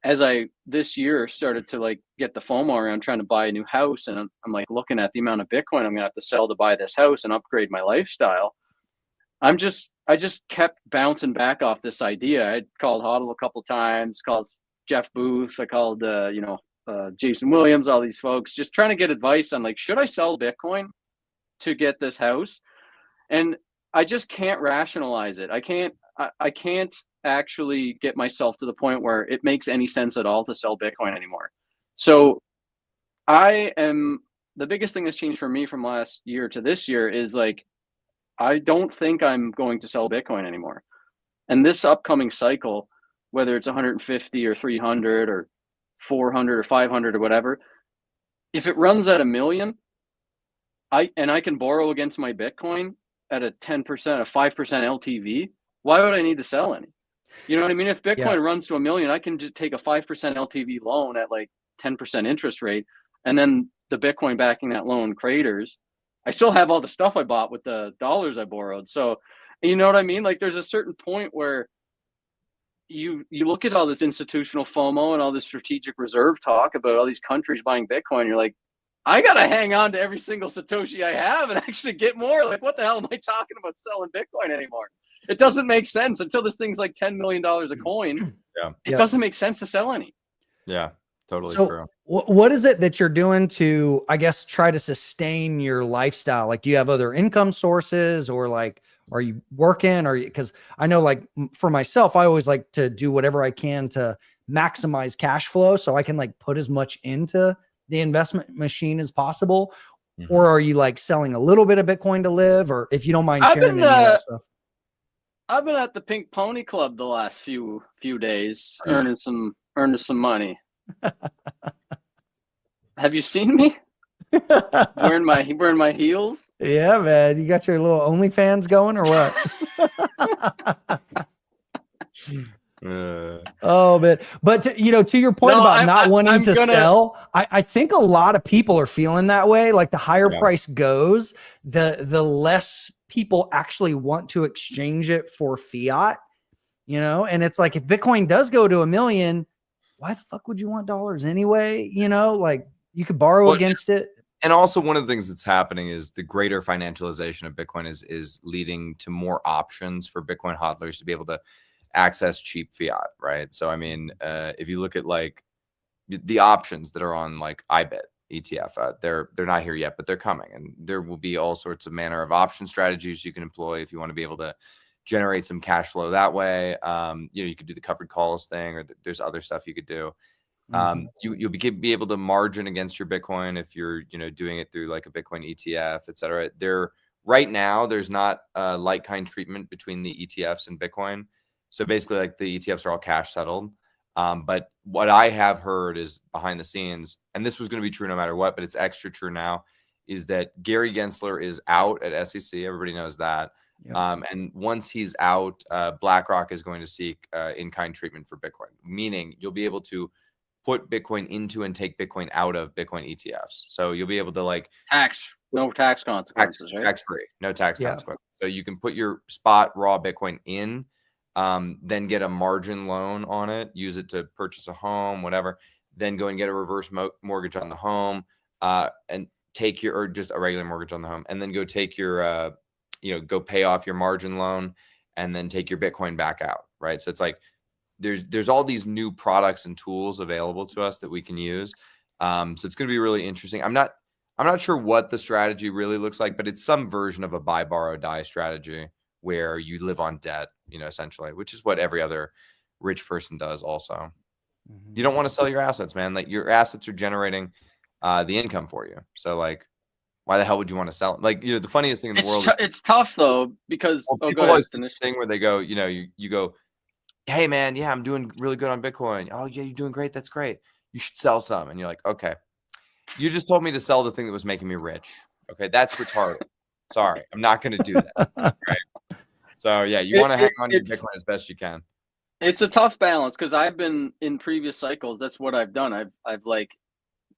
as I this year started to like get the FOMO around trying to buy a new house, and I'm like looking at the amount of Bitcoin I'm gonna have to sell to buy this house and upgrade my lifestyle. I just kept bouncing back off this idea. I called HODL a couple times, called Jeff Booth, I called Jason Williams, all these folks, just trying to get advice on like, should I sell Bitcoin to get this house? And I just can't rationalize it. I can't actually get myself to the point where it makes any sense at all to sell Bitcoin anymore. So the biggest thing that's changed for me from last year to this year is like, I don't think I'm going to sell Bitcoin anymore. And this upcoming cycle, whether it's 150 or 300 or 400 or 500 or whatever, if it runs at 1 million, I can borrow against my Bitcoin at a 10%, a 5% LTV, why would I need to sell any? You know what I mean? If Bitcoin runs to 1 million, I can just take a 5% LTV loan at like 10% interest rate, and then the Bitcoin backing that loan craters. I still have all the stuff I bought with the dollars I borrowed. So, you know what I mean? Like, there's a certain point where you look at all this institutional FOMO and all this strategic reserve talk about all these countries buying Bitcoin. You're like, I got to hang on to every single Satoshi I have and actually get more. Like, what the hell am I talking about selling Bitcoin anymore? It doesn't make sense until this thing's like $10 million a coin. Yeah. It doesn't make sense to sell any. Yeah, totally So true. what is it that you're doing to, I guess, try to sustain your lifestyle? Like, do you have other income sources, or like, are you working? Or because I know, like, for myself, I always like to do whatever I can to maximize cash flow so I can like put as much into the investment machine as possible. Or are you like selling a little bit of Bitcoin to live? Or if you don't mind sharing any of that stuff. I've been at the Pink Pony Club the last few days, earning some money. Have you seen me wearing my heels? Yeah, man. You got your little OnlyFans going or what? Oh, but to your point about not wanting to sell, I think a lot of people are feeling that way. Like, the higher price goes, the less people actually want to exchange it for fiat, and it's like, if Bitcoin does go to 1 million, why the fuck would you want dollars anyway? Like, you could borrow against it. And also, one of the things that's happening is the greater financialization of Bitcoin is leading to more options for Bitcoin hodlers to be able to access cheap fiat, right? So, I mean, if you look at like the options that are on like IBIT ETF, they're not here yet, but they're coming, and there will be all sorts of manner of option strategies you can employ if you want to be able to generate some cash flow that way. You could do the covered calls thing, or there's other stuff you could do. You'll be able to margin against your Bitcoin if you're doing it through like a Bitcoin ETF, etc. Right now there's not a like kind treatment between the ETFs and Bitcoin. So basically, like, the ETFs are all cash settled. But what I have heard is behind the scenes, and this was going to be true no matter what, but it's extra true now, is that Gary Gensler is out at SEC. Everybody knows that. Yep. And once he's out, BlackRock is going to seek in-kind treatment for Bitcoin, meaning you'll be able to put Bitcoin into and take Bitcoin out of Bitcoin ETFs. So you'll be able to like no tax consequences, right? Tax-free, no tax consequences. So you can put your spot raw Bitcoin in, then get a margin loan on it, use it to purchase a home, whatever, then go and get a reverse mortgage on the home, and or just a regular mortgage on the home, and then go take your, go pay off your margin loan, and then take your Bitcoin back out, right? So it's like, there's all these new products and tools available to us that we can use. So it's going to be really interesting. I'm not sure what the strategy really looks like, but it's some version of a buy, borrow, die strategy where you live on debt, essentially, which is what every other rich person does also. You don't want to sell your assets, man. Like, your assets are generating the income for you. So, like, why the hell would you want to sell it? Like, the funniest thing in the world is it's tough though, because people always do this thing where they go, you go, hey man, yeah, I'm doing really good on Bitcoin. Oh yeah, you're doing great. That's great. You should sell some. And you're like, okay, you just told me to sell the thing that was making me rich. Okay, that's retarded. Sorry, I'm not going to do that. Right? So yeah, you want to hang on to your Bitcoin as best you can. It's a tough balance, because I've been in previous cycles. That's what I've done. I've like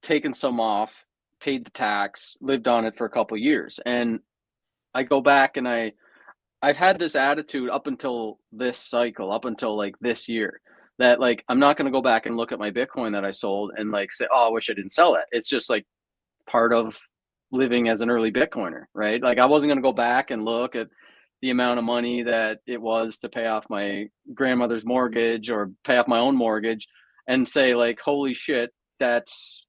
taken some off, paid the tax, lived on it for a couple of years, and I go back and I've had this attitude up until this cycle, up until like this year, that like, I'm not going to go back and look at my Bitcoin that I sold and like say, oh, I wish I didn't sell it. It's just like part of living as an early Bitcoiner, right? Like, I wasn't going to go back and look at the amount of money that it was to pay off my grandmother's mortgage or pay off my own mortgage and say like, holy shit, that's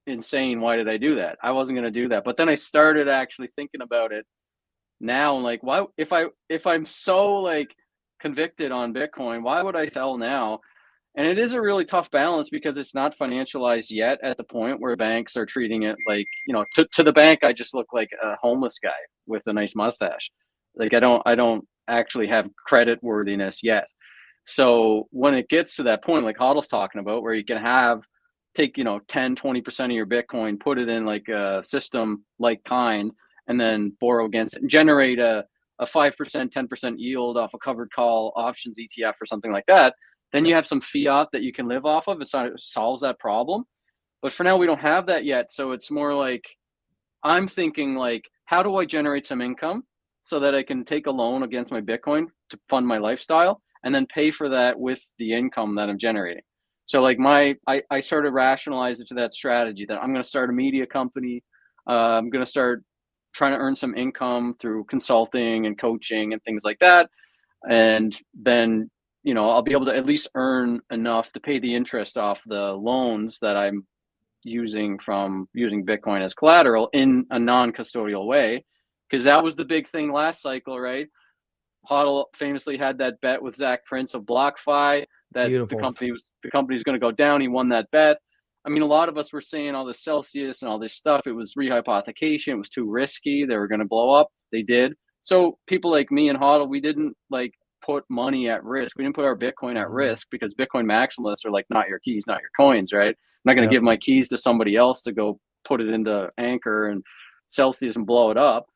insane. Why did I do that? I wasn't going to do that. But then I started actually thinking about it now, like, why, if I'm so like convicted on Bitcoin, why would I sell now? And it is a really tough balance, because it's not financialized yet at the point where banks are treating it like, to the bank, I just look like a homeless guy with a nice mustache. Like I don't actually have credit worthiness yet. So when it gets to that point, like HODL's talking about, where you can take, 10, 20% of your Bitcoin, put it in like a system like Kind, and then borrow against it and generate a 5%, 10% yield off a covered call options ETF or something like that, then you have some fiat that you can live off of. It solves that problem. But for now, we don't have that yet. So it's more like, I'm thinking like, how do I generate some income so that I can take a loan against my Bitcoin to fund my lifestyle and then pay for that with the income that I'm generating? So like I sort of rationalized it to that strategy that I'm going to start a media company. I'm going to start trying to earn some income through consulting and coaching and things like that. And then, I'll be able to at least earn enough to pay the interest off the loans that I'm using Bitcoin as collateral in a non-custodial way. Because that was the big thing last cycle, right? HODL famously had that bet with Zach Prince of BlockFi that Beautiful. the company's going to go down. He won that bet. I mean, a lot of us were saying all this Celsius and all this stuff. It was rehypothecation. It was too risky. They were going to blow up. They did. So people like me and HODL, we didn't like put money at risk. We didn't put our Bitcoin at risk because Bitcoin maximalists are like, not your keys, not your coins, right? I'm not going to give my keys to somebody else to go put it into Anchor and Celsius and blow it up.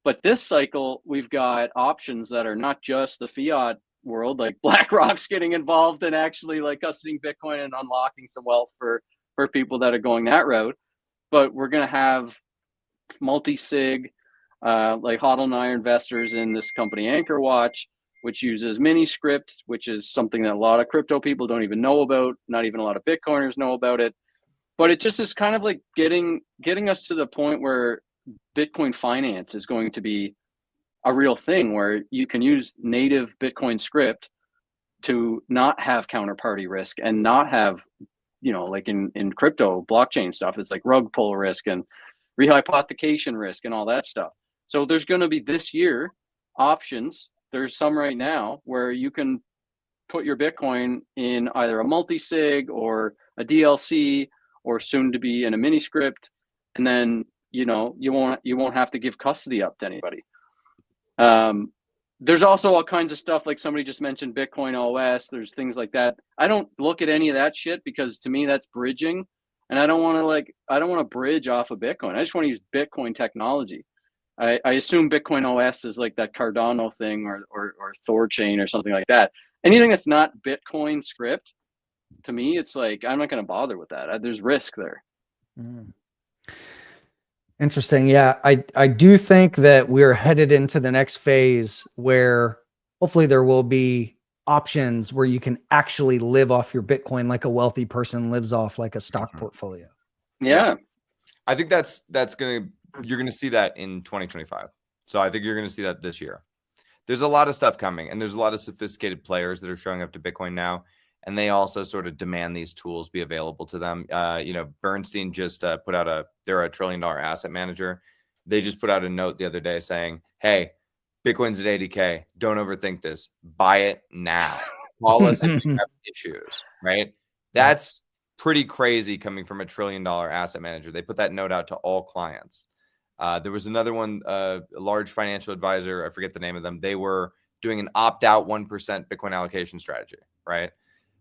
But this cycle, we've got options that are not just the fiat world, like BlackRock's getting involved in actually like custodying Bitcoin and unlocking some wealth for people that are going that route. But we're going to have multi-sig, like HODL and I are investors in this company Anchor Watch, which uses Miniscript, which is something that a lot of crypto people don't even know about. Not even a lot of Bitcoiners know about it. But it just is kind of like getting us to the point where Bitcoin finance is going to be a real thing, where you can use native Bitcoin script to not have counterparty risk and not have, like in crypto blockchain stuff, it's like rug pull risk and rehypothecation risk and all that stuff. So there's going to be this year options. There's some right now where you can put your Bitcoin in either a multi-sig or a DLC or soon to be in a mini script. And then, you won't have to give custody up to anybody. There's also all kinds of stuff, like somebody just mentioned Bitcoin OS. There's things like that. I don't look at any of that shit because to me that's bridging, and I don't want to bridge off of Bitcoin. I just want to use Bitcoin technology. I assume Bitcoin OS is like that Cardano thing or Thorchain or something like that. Anything that's not Bitcoin script, to me, it's like I'm not going to bother with that. There's risk there. Interesting. Yeah, I do think that we're headed into the next phase where hopefully there will be options where you can actually live off your Bitcoin like a wealthy person lives off like a stock portfolio. Yeah. I think you're going to see that in 2025. So I think you're going to see that this year. There's a lot of stuff coming, and there's a lot of sophisticated players that are showing up to Bitcoin now. And they also sort of demand these tools be available to them. Bernstein just put out they're a $1 trillion asset manager. They just put out a note the other day saying, hey, Bitcoin's at 80K. Don't overthink this. Buy it now. Call us if you have issues, right? That's pretty crazy coming from a $1 trillion asset manager. They put that note out to all clients. There was another one, a large financial advisor. I forget the name of them. They were doing an opt-out 1% Bitcoin allocation strategy, right?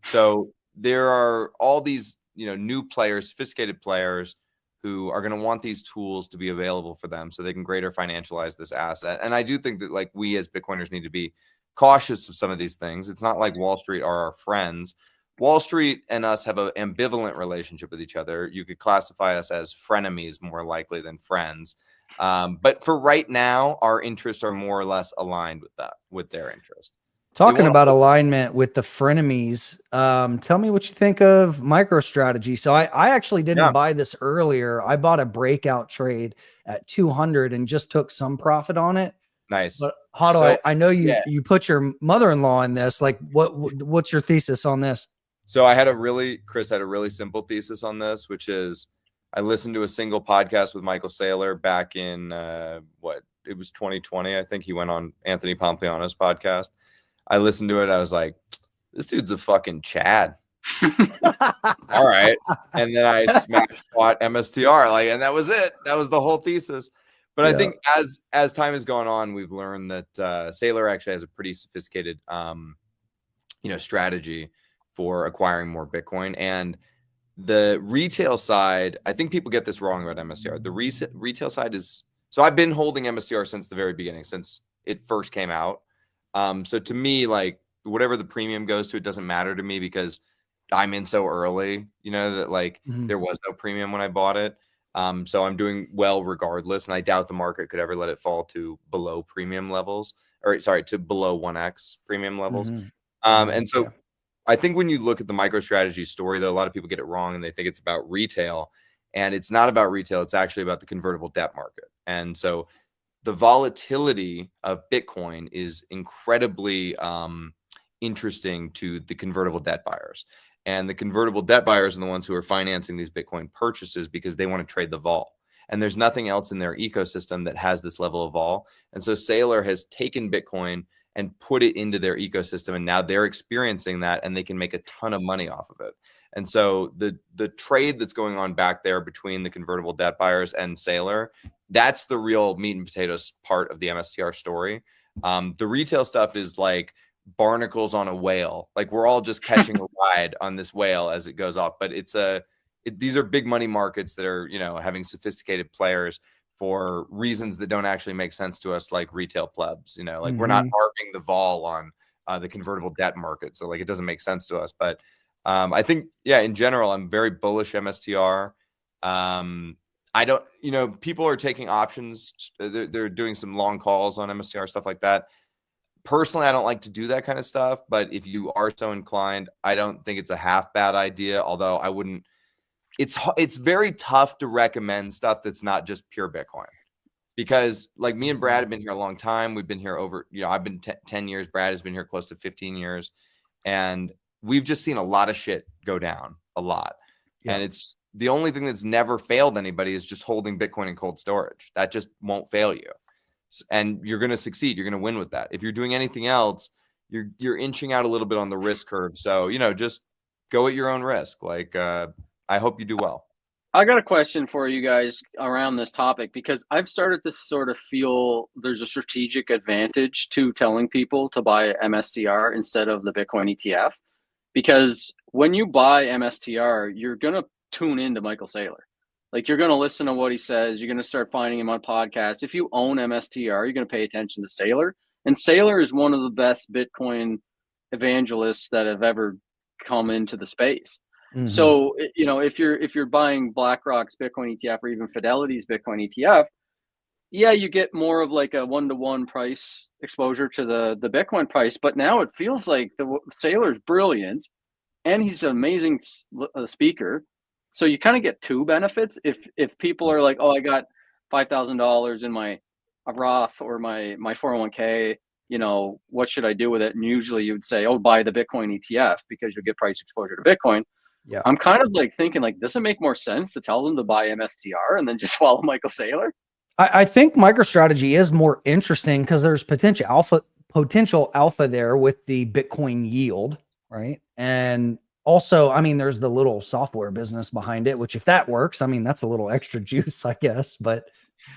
So there are all these, new players, sophisticated players who are going to want these tools to be available for them so they can greater financialize this asset. And I do think that like we as Bitcoiners need to be cautious of some of these things. It's not like Wall Street are our friends. Wall Street and us have an ambivalent relationship with each other. You could classify us as frenemies more likely than friends. But for right now, our interests are more or less aligned with their interest. Talking about alignment with the frenemies, tell me what you think of MicroStrategy. So I actually didn't buy this earlier. I bought a breakout trade at 200 and just took some profit on it. Nice. But HODL, I know you put your mother-in-law in this. Like, what's your thesis on this? So Chris had a really simple thesis on this, which is I listened to a single podcast with Michael Saylor back in it was 2020. I think he went on Anthony Pompliano's podcast. I listened to it. I was like, this dude's a fucking Chad. All right. And then I smashed bought MSTR. And that was it. That was the whole thesis. But I think as time has gone on, we've learned that Saylor actually has a pretty sophisticated, strategy for acquiring more Bitcoin. And the retail side, I think people get this wrong about MSTR. The retail side is, so I've been holding MSTR since the very beginning, since it first came out. So to me, like whatever the premium goes to, it doesn't matter to me because I'm in so early, that like there was no premium when I bought it. So I'm doing well regardless. And I doubt the market could ever let it fall to below premium levels, or sorry, to below 1x premium levels. And so I think when you look at the MicroStrategy story, though, a lot of people get it wrong and they think it's about retail, and it's not about retail. It's actually about the convertible debt market. And so the volatility of Bitcoin is incredibly interesting to the convertible debt buyers. And the convertible debt buyers are the ones who are financing these Bitcoin purchases because they want to trade the vol. And there's nothing else in their ecosystem that has this level of vol. And so Saylor has taken Bitcoin and put it into their ecosystem, and now they're experiencing that, and they can make a ton of money off of it. And so the trade that's going on back there between the convertible debt buyers and Saylor, that's the real meat and potatoes part of the MSTR story. The retail stuff is like barnacles on a whale. Like we're all just catching a ride on this whale as it goes off. But these are big money markets that are, having sophisticated players for reasons that don't actually make sense to us, like retail plebs. Like we're not arming the vol on the convertible debt market, so like it doesn't make sense to us. But I think, in general, I'm very bullish MSTR. I don't, people are taking options. They're doing some long calls on MSTR, stuff like that. Personally, I don't like to do that kind of stuff. But if you are so inclined, I don't think it's a half bad idea. Although I wouldn't. It's very tough to recommend stuff that's not just pure Bitcoin, because like me and Brad have been here a long time. We've been here over, I've been 10 years. Brad has been here close to 15 years. And we've just seen a lot of shit go down a lot. Yeah. And it's the only thing that's never failed anybody is just holding Bitcoin in cold storage. That just won't fail you. And you're going to succeed. You're going to win with that. If you're doing anything else, you're inching out a little bit on the risk curve. So, just go at your own risk. Like, I hope you do well. I got a question for you guys around this topic, because I've started to sort of feel there's a strategic advantage to telling people to buy MSTR instead of the Bitcoin ETF. Because when you buy MSTR, you're going to tune into Michael Saylor. Like you're going to listen to what he says. You're going to start finding him on podcasts. If you own MSTR, you're going to pay attention to Saylor. And Saylor is one of the best Bitcoin evangelists that have ever come into the space. So, if you're buying BlackRock's Bitcoin ETF or even Fidelity's Bitcoin ETF, you get more of like a 1-to-1 price exposure to the Bitcoin price. But now it feels like the Saylor's brilliant and he's an amazing speaker. So you kind of get two benefits. If people are like, oh, I got $5,000 in my Roth or my 401k, what should I do with it? And usually you would say, oh, buy the Bitcoin ETF because you'll get price exposure to Bitcoin. Yeah, I'm kind of like thinking like, does it make more sense to tell them to buy MSTR and then just follow Michael Saylor? I think MicroStrategy is more interesting because there's potential alpha there with the Bitcoin yield, right? And also, I mean, there's the little software business behind it, which if that works, I mean, that's a little extra juice, I guess. But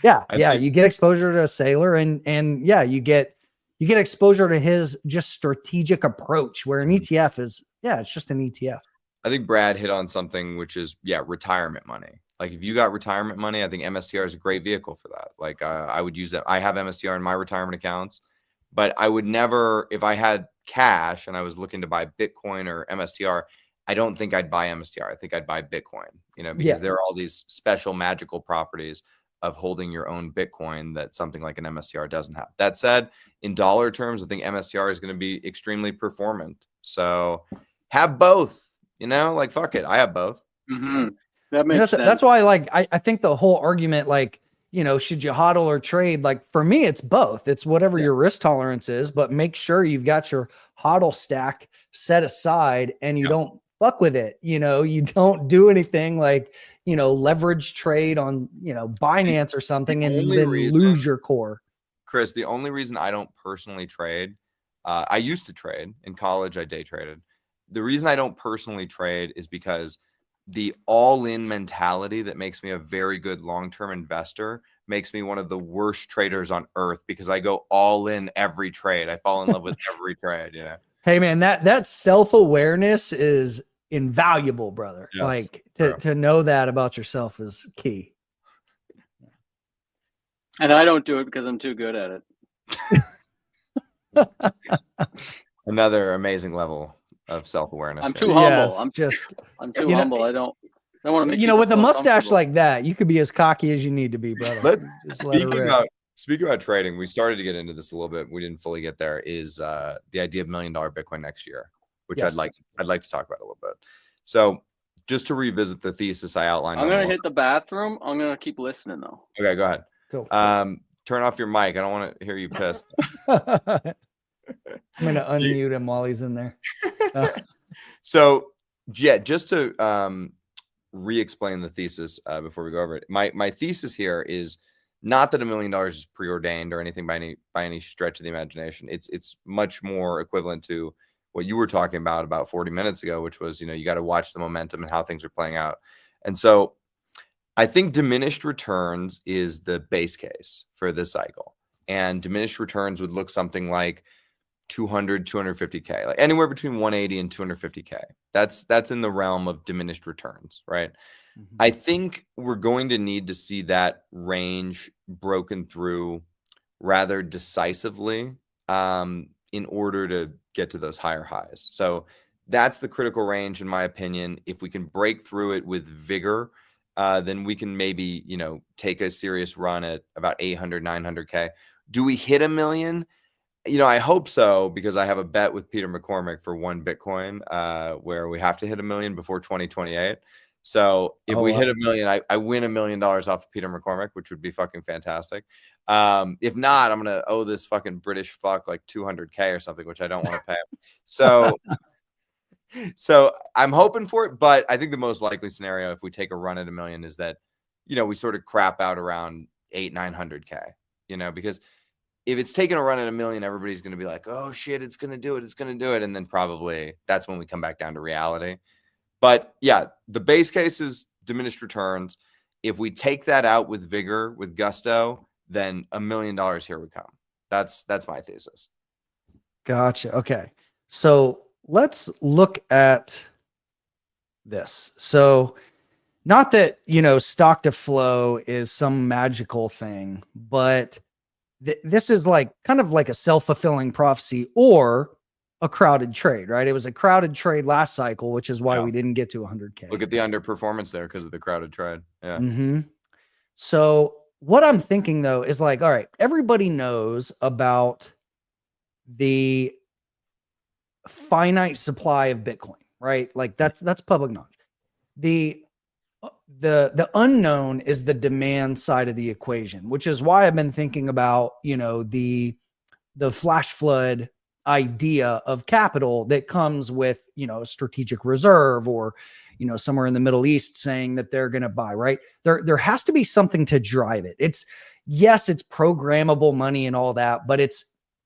you get exposure to Saylor and you get exposure to his just strategic approach, where an ETF is, it's just an ETF. I think Brad hit on something, which is, retirement money. Like if you got retirement money, I think MSTR is a great vehicle for that. Like I would use it. I have MSTR in my retirement accounts, but I would never, if I had cash and I was looking to buy Bitcoin or MSTR, I don't think I'd buy MSTR. I think I'd buy Bitcoin, because there are all these special magical properties of holding your own Bitcoin that something like an MSTR doesn't have. That said, in dollar terms, I think MSTR is going to be extremely performant. So have both. Like fuck it, I have both. That makes sense. That's why, like, I think the whole argument, like, should you hodl or trade? Like for me, it's both. It's whatever your risk tolerance is, but make sure you've got your hodl stack set aside and you don't fuck with it. You don't do anything like, leverage trade on, Binance or something and then lose your core. Chris, the only reason I don't personally trade, I used to trade in college. I day traded. The reason I don't personally trade is because the all-in mentality that makes me a very good long-term investor makes me one of the worst traders on earth, because I go all in every trade. I fall in love with every trade, you know. Hey man, that self-awareness is invaluable, brother. Yes, like true. to know that about yourself is key. And I don't do it because I'm too good at it. Another amazing level of self-awareness. I'm here. too humble. Yes, I'm just too humble. I don't want to make you know, with a people feel mustache uncomfortable. like that, you could be as cocky as you need to be, brother. Just let her rip. Speaking about trading, we started to get into this a little bit. We didn't fully get there. Is the idea of $1 million Bitcoin next year, which Yes. I'd like to talk about a little bit. So just to revisit the thesis I outlined. I'm gonna hit the bathroom. I'm gonna keep listening though. Okay, go ahead. Cool. Turn off your mic. I don't want to hear you pissed. I'm gonna unmute him while he's in there. So yeah, just to re-explain the thesis before we go over it. My thesis here is not that $1 million is preordained or anything by any stretch of the imagination. It's much more equivalent to what you were talking about 40 minutes ago, which was, you know, you got to watch the momentum and how things are playing out. And so I think diminished returns is the base case for this cycle. And diminished returns would look something like 200, 250K, like anywhere between 180 and 250K. That's in the realm of diminished returns, right? Mm-hmm. I think we're going to need to see that range broken through rather decisively in order to get to those higher highs. So that's the critical range, in my opinion. If we can break through it with vigor, then we can maybe, you know, take a serious run at about 800, 900K. Do we hit $1 million? You know, I hope so, because I have a bet with Peter McCormick for 1 Bitcoin where we have to hit $1 million before 2028. So if we hit $1 million, I win $1 million off of Peter McCormick, which would be fucking fantastic. If not, I'm going to owe this fucking British fuck like 200K or something, which I don't want to pay. So I'm hoping for it, but I think the most likely scenario, if we take a run at $1 million, is that, you know, we sort of crap out around 800-900K, you know, because if it's taking a run at $1 million, everybody's going to be like, oh shit, it's going to do it. It's going to do it. And then probably that's when we come back down to reality. But yeah, the base case is diminished returns. If we take that out with vigor, with gusto, then $1 million here would come. That's my thesis. Gotcha. Okay. So let's look at this. So not that, you know, stock to flow is some magical thing, but this is like kind of like a self-fulfilling prophecy or a crowded trade, right? It was a crowded trade last cycle, which is why we didn't get to 100K. Look at the underperformance there because of the crowded trade. Yeah. Mm-hmm. So what I'm thinking though is like, all right, everybody knows about the finite supply of Bitcoin, right? Like that's public knowledge. The unknown is the demand side of the equation, which is why I've been thinking about, you know, the flash flood idea of capital that comes with, you know, a strategic reserve or, you know, somewhere in the Middle East saying that they're going to buy, right? There has to be something to drive it. It's programmable money and all that, but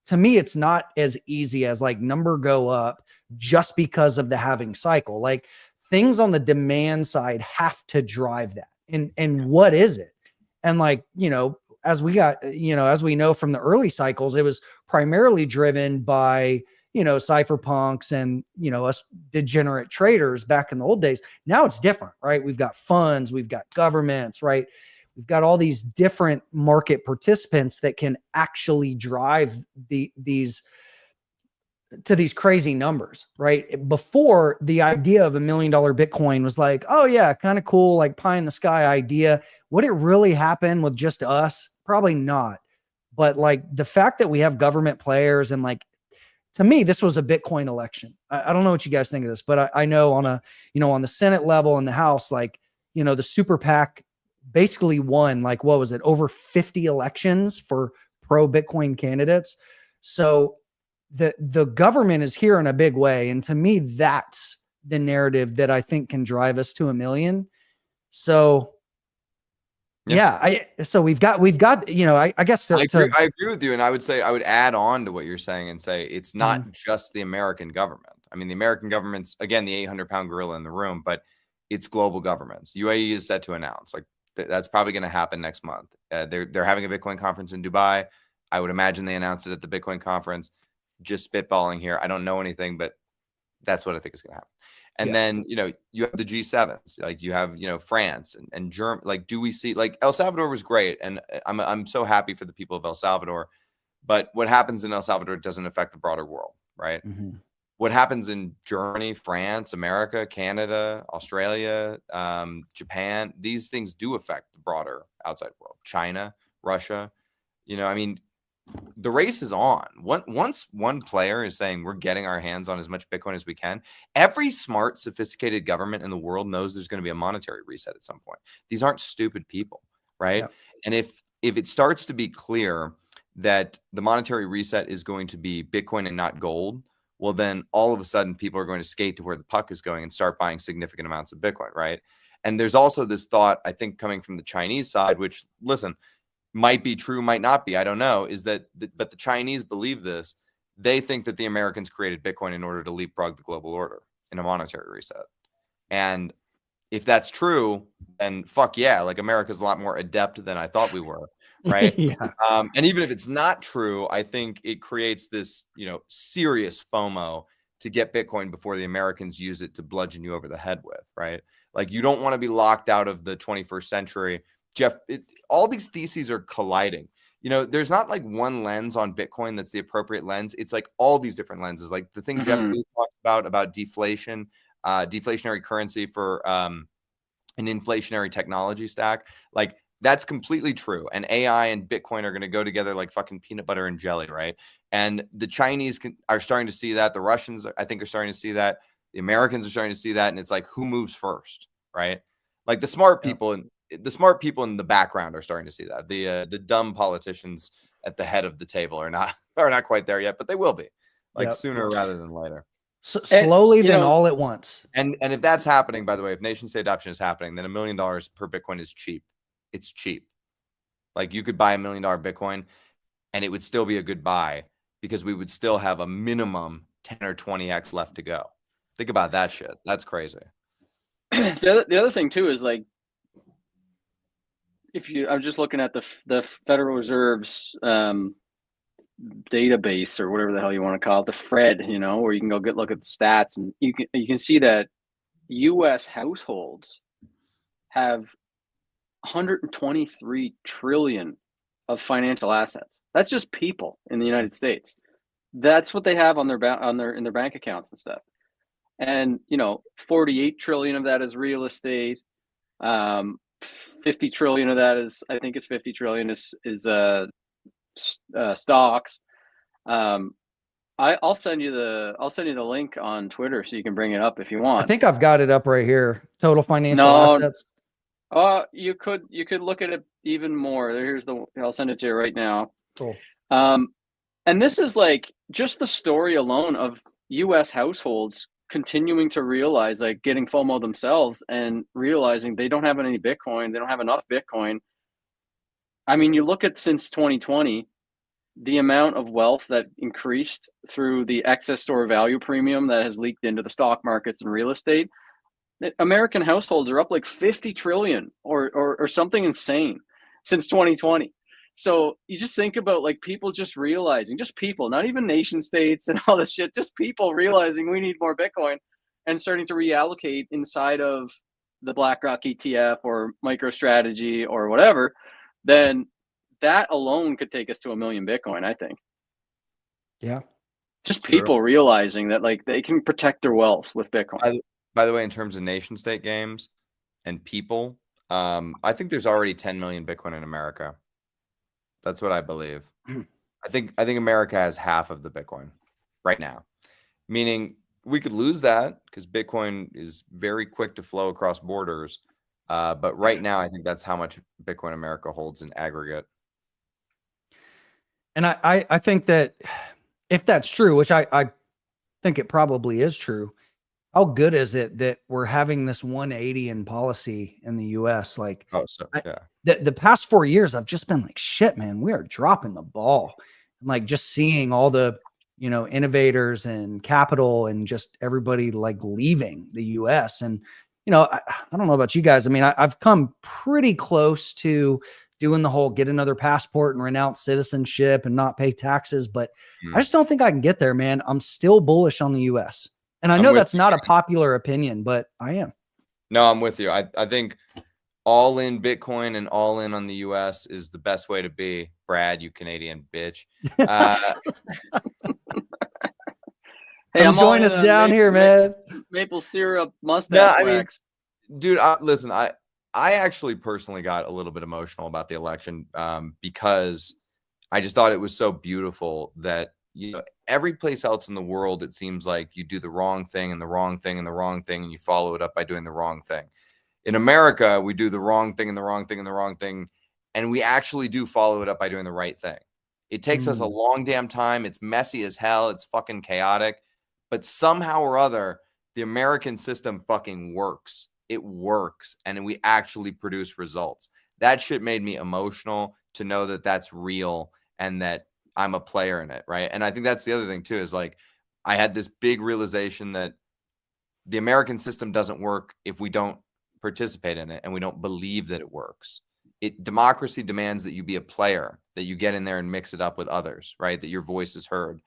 to me, it's not as easy as like number go up just because of the halving cycle. Like things on the demand side have to drive that. And what is it? And like, you know, as we know from the early cycles, it was primarily driven by, you know, cypherpunks and, you know, us degenerate traders back in the old days. Now it's different, right? We've got funds, we've got governments, right? We've got all these different market participants that can actually drive these crazy numbers, right? Before, the idea of $1 million Bitcoin was like, oh yeah, kind of cool, like pie in the sky idea. Would it really happen with just us? Probably not. But like the fact that we have government players and like, to me, this was a Bitcoin election. I don't know what you guys think of this, but I know on the Senate level in the House, like, you know, the super PAC basically won like, what was it? Over 50 elections for pro Bitcoin candidates. So the government is here in a big way. And to me, that's the narrative that I think can drive us to $1 million. So so we've got, you know, I guess I agree with you. And I would say, I would add on to what you're saying and say, it's not just the American government. I mean, the American government's, again, the 800-pound gorilla in the room, but it's global governments. UAE is set to announce, like that's probably going to happen next month. They're having a Bitcoin conference in Dubai. I would imagine they announced it at the Bitcoin conference. Just spitballing here. I don't know anything, but that's what I think is going to happen. And then, you know, you have the G7s, like you have, you know, France and Germany. Like, do we see, like, El Salvador was great. And I'm so happy for the people of El Salvador. But what happens in El Salvador doesn't affect the broader world, right? What happens in Germany, France, America, Canada, Australia, Japan, these things do affect the broader outside world. China, Russia, you know, I mean, the race is on. Once one player is saying we're getting our hands on as much Bitcoin as we can, every smart, sophisticated government in the world knows there's going to be a monetary reset at some point. These aren't stupid people, right? And if it starts to be clear that the monetary reset is going to be Bitcoin and not gold, well, then all of a sudden people are going to skate to where the puck is going and start buying significant amounts of Bitcoin, right? And there's also this thought, I think, coming from the Chinese side, which, listen, might be true, might not be, I don't know, is that, but the Chinese believe this. They think that the Americans created Bitcoin in order to leapfrog the global order in a monetary reset. And if that's true, then fuck yeah, like America's a lot more adept than I thought we were, right? And even if it's not true, I think it creates this, you know, serious FOMO to get Bitcoin before the Americans use it to bludgeon you over the head with, right? Like, you don't want to be locked out of the 21st century. Jeff, all these theses are colliding. You know, there's not like one lens on Bitcoin that's the appropriate lens. It's like all these different lenses. Like the thing Jeff Booth talked about deflation, deflationary currency for an inflationary technology stack. Like, that's completely true. And AI and Bitcoin are going to go together like fucking peanut butter and jelly, right? And the Chinese are starting to see that. The Russians, I think, are starting to see that. The Americans are starting to see that. And it's like, who moves first, right? Like the smart people in the background are starting to see that. The dumb politicians at the head of the table are not quite there yet, but they will be, like sooner rather than later. So slowly, then know, all at once. And if that's happening, by the way, if nation state adoption is happening, then $1 million per Bitcoin is cheap. It's cheap. Like, you could buy $1 million Bitcoin and it would still be a good buy because we would still have a minimum 10 or 20x left to go. Think about that shit. That's crazy. The other thing too is, like, I'm just looking at the Federal Reserve's database, or whatever the hell you want to call it, the Fred, you know, where you can go look at the stats, and you can see that U.S. households have 123 trillion of financial assets. That's just people in the United States. That's what they have in their bank accounts and stuff. And, you know, 48 trillion of that is real estate. 50 trillion of that is, I think it's 50 trillion is stocks. I'll send you the link on Twitter so you can bring it up if you want. I think I've got it up right here. Total financial assets. You could look at it even more. I'll send it to you right now. Cool. And this is like just the story alone of U.S. households continuing to realize, like, getting FOMO themselves and realizing they don't have any Bitcoin. They don't have enough Bitcoin. I mean, you look at since 2020, the amount of wealth that increased through the excess store value premium that has leaked into the stock markets and real estate. American households are up like 50 trillion or something insane since 2020. So you just think about, like, people just realizing, just people, not even nation states and all this shit, just people realizing we need more Bitcoin and starting to reallocate inside of the BlackRock ETF or MicroStrategy or whatever, then that alone could take us to 1 million Bitcoin, I think. Yeah. Just people realizing that, like, they can protect their wealth with Bitcoin. By the way, in terms of nation state games and people, I think there's already 10 million Bitcoin in America. That's what I believe. I think America has half of the Bitcoin right now, meaning we could lose that because Bitcoin is very quick to flow across borders. But right now, I think that's how much Bitcoin America holds in aggregate. And I think that if that's true, which I think it probably is true, how good is it that we're having this 180 in policy in the US? Like, the past 4 years, I've just been like, shit, man, we are dropping the ball. And like, just seeing all the, you know, innovators and capital and just everybody like leaving the US. And, I don't know about you guys. I mean, I've come pretty close to doing the whole get another passport and renounce citizenship and not pay taxes, but I just don't think I can get there, man. I'm still bullish on the US. And I know that's not a popular opinion, but I am. No, I'm with you. I think all in Bitcoin and all in on the US is the best way to be. Brad, you Canadian bitch. Hey, Come join us down here, man. Maple syrup mustache wax. Dude, listen, I actually personally got a little bit emotional about the election because I just thought it was so beautiful that, every place else in the world, it seems like you do the wrong thing and the wrong thing and the wrong thing, and you follow it up by doing the wrong thing. In America, we do the wrong thing and the wrong thing and the wrong thing, and we actually do follow it up by doing the right thing. It takes us a long damn time. It's messy as hell. It's fucking chaotic. But somehow or other, the American system fucking works. It works, and we actually produce results. That shit made me emotional to know that that's real and that I'm a player in it, right? And I think that's the other thing too, is like I had this big realization that the American system doesn't work if we don't participate in it and we don't believe that it works. Democracy demands that you be a player, that you get in there and mix it up with others, right? That your voice is heard.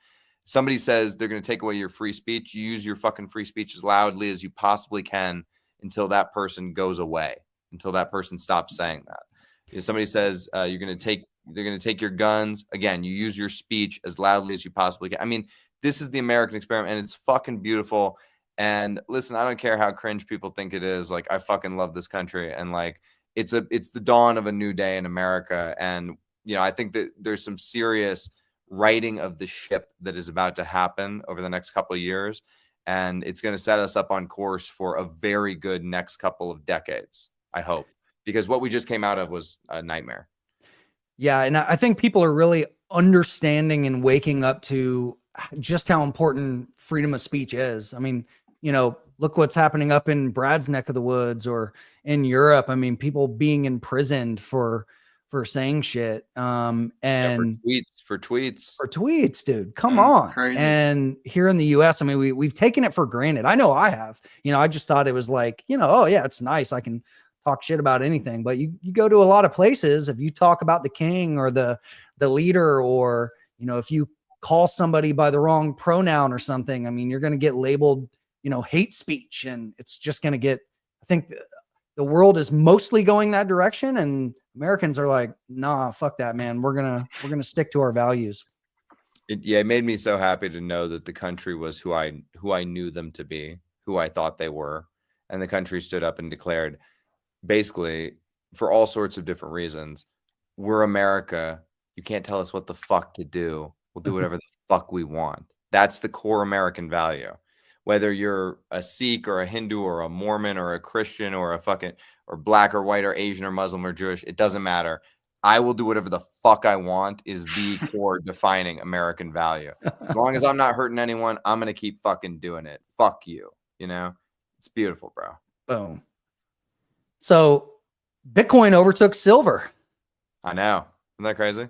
Somebody says they're going to take away your free speech. You use your fucking free speech as loudly as you possibly can until that person goes away, until that person stops saying that. If somebody says they're going to take your guns, again, you use your speech as loudly as you possibly can. I mean, this is the American experiment, and it's fucking beautiful. And listen, I don't care how cringe people think it is. Like, I fucking love this country, and like, it's the dawn of a new day in America. And I think that there's some serious righting of the ship that is about to happen over the next couple of years, and it's going to set us up on course for a very good next couple of decades, I hope, because what we just came out of was a nightmare. Yeah, and I think people are really understanding and waking up to just how important freedom of speech is. I mean, look what's happening up in Brad's neck of the woods or in Europe. I mean, people being imprisoned for saying shit. And for tweets, dude, come on. Crazy. And here in the US, I mean, we've taken it for granted. I know I have, I just thought it was like, oh yeah, it's nice. I can talk shit about anything, but you go to a lot of places. If you talk about the king or the leader, or, if you call somebody by the wrong pronoun or something, I mean, you're going to get labeled, hate speech, and it's just going to get, I think the world is mostly going that direction, and Americans are like, nah, fuck that, man. We're going to stick to our values. It made me so happy to know that the country was who I knew them to be, who I thought they were. And the country stood up and declared, basically, for all sorts of different reasons, we're America. You can't tell us what the fuck to do. We'll do whatever the fuck we want. That's the core American value. Whether you're a Sikh or a Hindu or a Mormon or a Christian or or black or white or Asian or Muslim or Jewish, it doesn't matter. I will do whatever the fuck I want is the core defining American value. As long as I'm not hurting anyone, I'm going to keep fucking doing it. Fuck you. It's beautiful, bro. Boom. So Bitcoin overtook silver. I know. Isn't that crazy?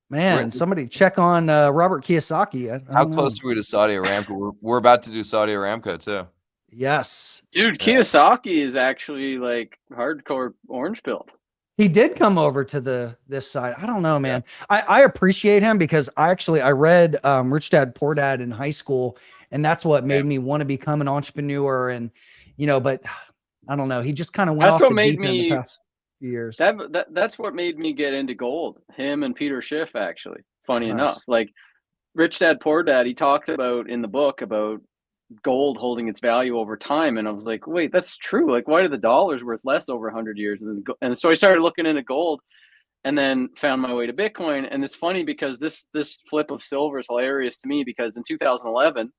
Man, somebody check on Robert Kiyosaki. How close are we to Saudi Aramco? We're about to do Saudi Aramco too. Yes. Dude, Kiyosaki is actually like hardcore orange pilled. He did come over to this side. I don't know, man. Yeah. I appreciate him because I read Rich Dad Poor Dad in high school, and that's what made me want to become an entrepreneur. And but I don't know. He just kind of went off the deep end the past few years. That's what made me get into gold. Him and Peter Schiff, actually. Funny enough, like Rich Dad Poor Dad, he talked about in the book about gold holding its value over time, and I was like, wait, that's true. Like, why did the dollar's worth less over 100 years? And so I started looking into gold, and then found my way to Bitcoin. And it's funny because this flip of silver is hilarious to me, because in 2011,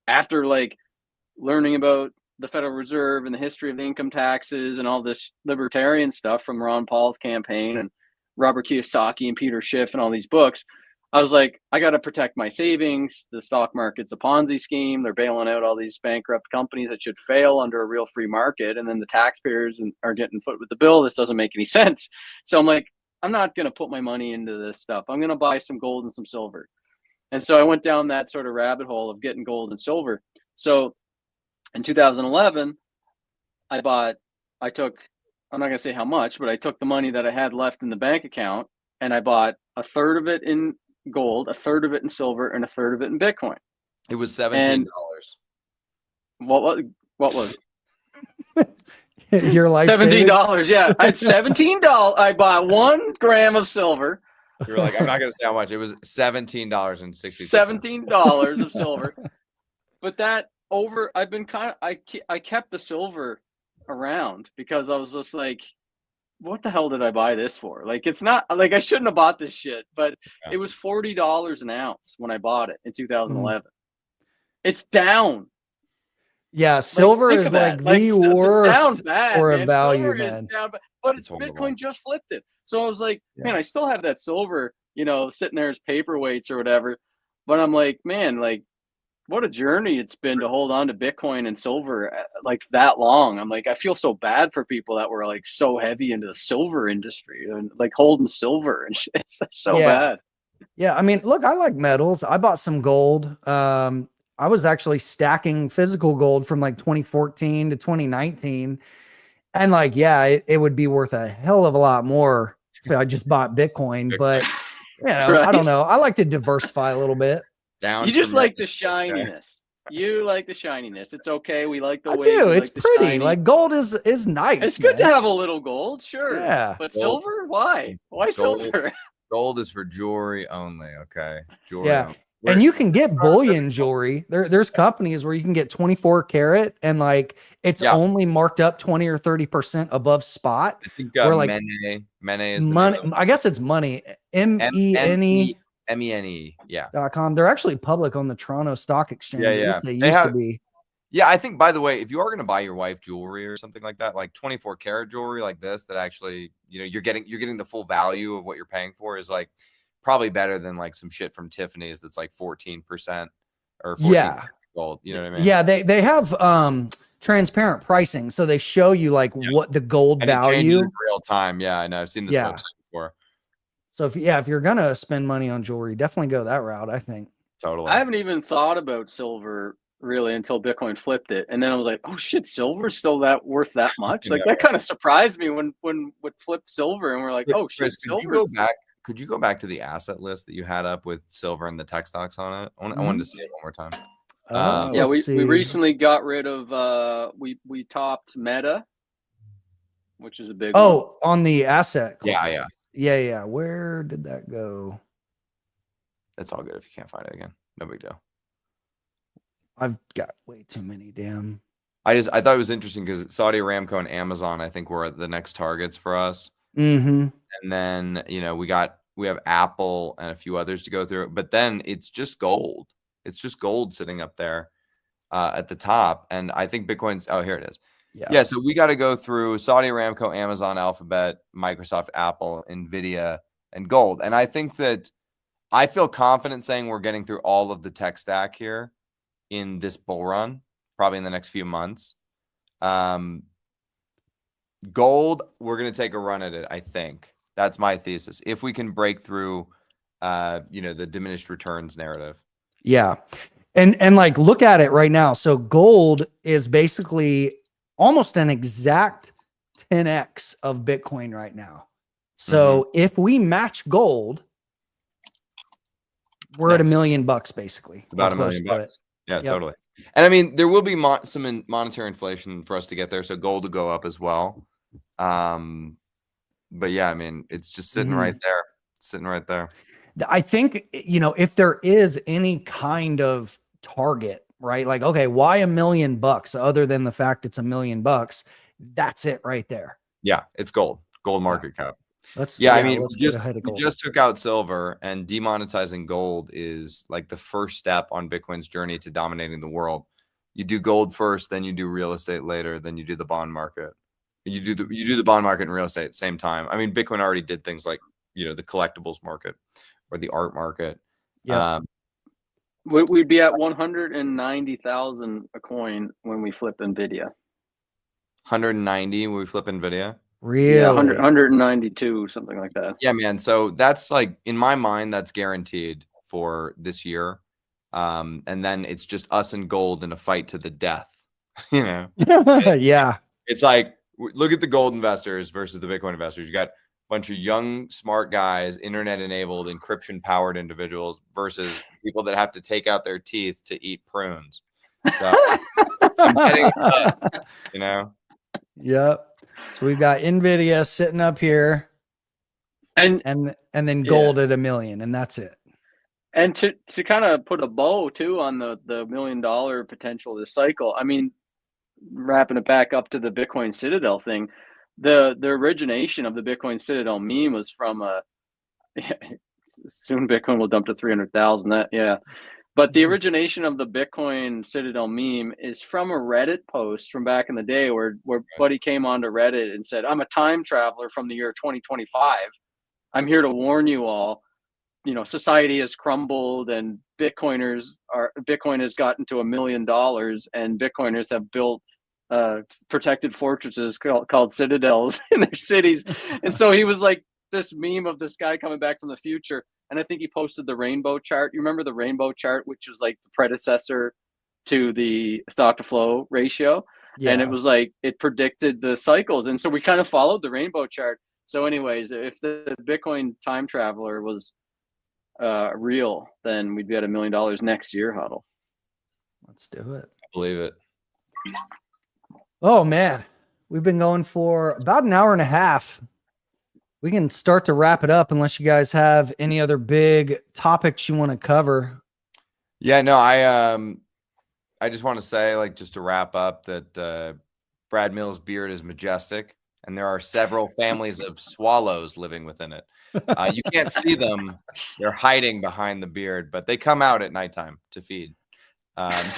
after like learning about the Federal Reserve and the history of the income taxes and all this libertarian stuff from Ron Paul's campaign and Robert Kiyosaki and Peter Schiff and all these books, I was like, I got to protect my savings. The stock market's a Ponzi scheme. They're bailing out all these bankrupt companies that should fail under a real free market. And then the taxpayers are getting foot with the bill. This doesn't make any sense. So I'm like, I'm not going to put my money into this stuff. I'm going to buy some gold and some silver. And so I went down that sort of rabbit hole of getting gold and silver. So in 2011, I'm not going to say how much, but I took the money that I had left in the bank account and I bought a third of it in gold, a third of it in silver, and a third of it in Bitcoin. It was $17. What was Your life $17? Yeah, I had $17. I bought 1 gram of silver. You were like, I'm not going to say how much. It was $17.60. $17 of silver. But I've been I kept the silver around because I was just like, what the hell did I buy this for? Like, it's not like I shouldn't have bought this shit, but it was $40 an ounce when I bought it in 2011. It's down. Yeah, silver is like the worst for a value, silver man. Is down, but it's Bitcoin just flipped it. So I was like, man, I still have that silver, sitting there as paperweights or whatever. But I'm like, man, like, what a journey it's been to hold on to Bitcoin and silver like that long. I'm like, I feel so bad for people that were like so heavy into the silver industry and like holding silver and shit. It's so bad. Yeah, I mean, look, I like metals. I bought some gold. I was actually stacking physical gold from like 2014 to 2019. And like, yeah, it would be worth a hell of a lot more if I just bought Bitcoin. But, I don't know. I like to diversify a little bit. You just like the shininess. You like the shininess. It's okay. We like the I way do. It's pretty. Like gold is nice. It's good to have a little gold, sure. Yeah. But silver? Why? Why silver? Gold is for jewelry only. Okay. Jewelry. Yeah. Only. And you can get bullion jewelry. There's companies where you can get 24 karat and like it's only marked up 20 or 30% above spot. I think like Mene is money. I guess it's money. MENE. MENE. Yeah. .com. They're actually public on the Toronto Stock Exchange. At least they used to be. Yeah, I think, by the way, if you are going to buy your wife jewelry or something like that, like 24 karat jewelry like this, that actually, you're getting the full value of what you're paying for, is like probably better than like some shit from Tiffany's that's like 14% or 14% gold. You know what I mean? Yeah, they have transparent pricing, so they show you like what the gold value in real time. Yeah, I know. I've seen this website before. So if you're gonna spend money on jewelry, definitely go that route, I think. Totally. I haven't even thought about silver really until Bitcoin flipped it, and then I was like, oh shit, silver's still worth that much? Like that kind of surprised me when it flipped silver, and we're like, oh shit, silver. Could you go back to the asset list that you had up with silver and the tech stocks on it? I wanted to see it one more time. Yeah, we recently got rid of we topped Meta, which is a big one. On the asset class. Yeah. Where did that go? It's all good if you can't find it again. No big deal. I've got way too many damn. I thought it was interesting because Saudi Aramco and Amazon, I think, were the next targets for us. Mm-hmm. And then, we have Apple and a few others to go through, but then it's just gold. It's just gold sitting up there at the top. And I think Bitcoin's, here it is. Yeah. So we got to go through Saudi Aramco, Amazon, Alphabet, Microsoft, Apple, Nvidia, and gold. And I think that I feel confident saying we're getting through all of the tech stack here in this bull run, probably in the next few months. Gold, we're going to take a run at it, I think. That's my thesis. If we can break through, the diminished returns narrative. Yeah. And like, look at it right now. So gold is basically almost an exact 10x of Bitcoin right now. So if we match gold, we're at $1 million basically. About $1 million. Yeah, totally. And I mean, there will be some monetary inflation for us to get there. So gold will go up as well. But yeah, I mean, it's just sitting right there, I think, if there is any kind of target, right? Like, okay, why $1 million other than the fact it's $1 million? That's it right there. Yeah. It's gold market cap. I mean, we just took out silver, and demonetizing gold is like the first step on Bitcoin's journey to dominating the world. You do gold first, then you do real estate later, then you do the bond market. You do the bond market and real estate at the same time. I mean, Bitcoin already did things like, the collectibles market or the art market. Yeah. We'd be at 190,000 a coin when we flip Nvidia. 190 when we flip Nvidia. Really? Yeah, 192, something like that. Yeah, man. So that's like, in my mind, that's guaranteed for this year. And then it's just us and gold in a fight to the death, Yeah. It's like, look at the gold investors versus the Bitcoin investors. You got a bunch of young, smart guys, internet-enabled, encryption-powered individuals versus people that have to take out their teeth to eat prunes. So I'm betting us, you know? Yep. So we've got NVIDIA sitting up here And then gold at $1 million, and that's it. And to kind of put a bow too on the $1 million potential of this cycle, I mean, wrapping it back up to the Bitcoin Citadel thing, the origination of the Bitcoin Citadel meme was from soon Bitcoin will dump to 300,000. But the origination of the Bitcoin Citadel meme is from a Reddit post from back in the day where Buddy came onto Reddit and said, "I'm a time traveler from the year 2025. I'm here to warn you all. You know, society has crumbled and Bitcoin has gotten to $1 million and Bitcoiners have built protected fortresses called citadels in their cities." And so he was like this meme of this guy coming back from the future. And I think he posted the rainbow chart. You remember the rainbow chart, which was like the predecessor to the stock to flow ratio. Yeah. And it was like, it predicted the cycles. And so we kind of followed the rainbow chart. So anyways, if the Bitcoin time traveler was real, then we'd be at $1 million next year, HODL. Let's do it. I believe it. Oh man, we've been going for about an hour and a half. We can start to wrap it up unless you guys have any other big topics you want to cover. Yeah, no, I just want to say, like, just to wrap up, that Brad Mills' beard is majestic, and there are several families of swallows living within it. You can't see them; they're hiding behind the beard, but they come out at nighttime to feed. I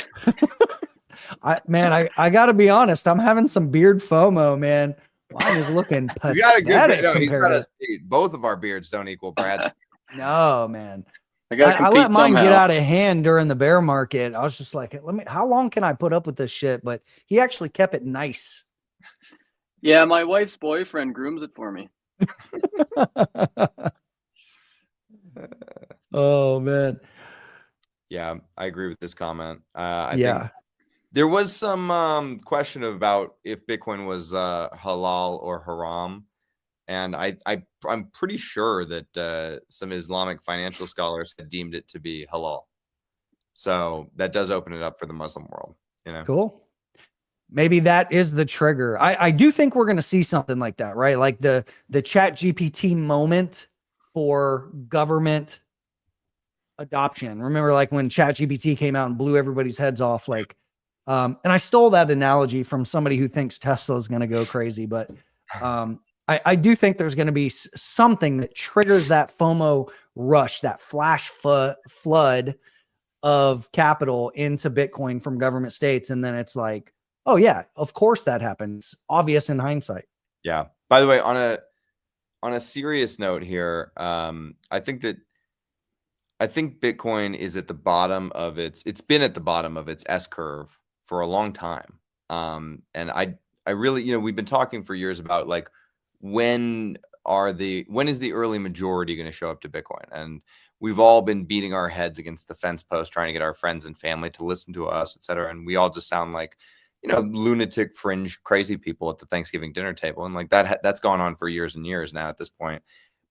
got to be honest. I'm having some beard FOMO, man. Mine is looking pathetic. He's got a good beard. No, he's got a speed. Both of our beards don't equal Brad's. No, man. I let mine somehow get out of hand during the bear market. I was just like, how long can I put up with this shit? But he actually kept it nice. Yeah, my wife's boyfriend grooms it for me. Oh man. Yeah, I agree with this comment. I think there was some question about if Bitcoin was halal or haram, and I'm pretty sure that some Islamic financial scholars had deemed it to be halal. So that does open it up for the Muslim world. You know, cool. Maybe that is the trigger. I do think we're going to see something like that, right? Like the ChatGPT moment for government adoption. Remember, like when ChatGPT came out and blew everybody's heads off, like. And I stole that analogy from somebody who thinks Tesla is going to go crazy, but I do think there's going to be something that triggers that FOMO rush, that flash flood of capital into Bitcoin from government states. And then it's like, oh yeah, of course that happens. Obvious in hindsight. Yeah. By the way, on a serious note here, I think Bitcoin is at the bottom of it's been at the bottom of its S curve for a long time. And I really, we've been talking for years about like, when is the early majority going to show up to Bitcoin? And we've all been beating our heads against the fence post, trying to get our friends and family to listen to us, et cetera. And we all just sound like, lunatic, fringe, crazy people at the Thanksgiving dinner table. And like that's gone on for years and years now at this point.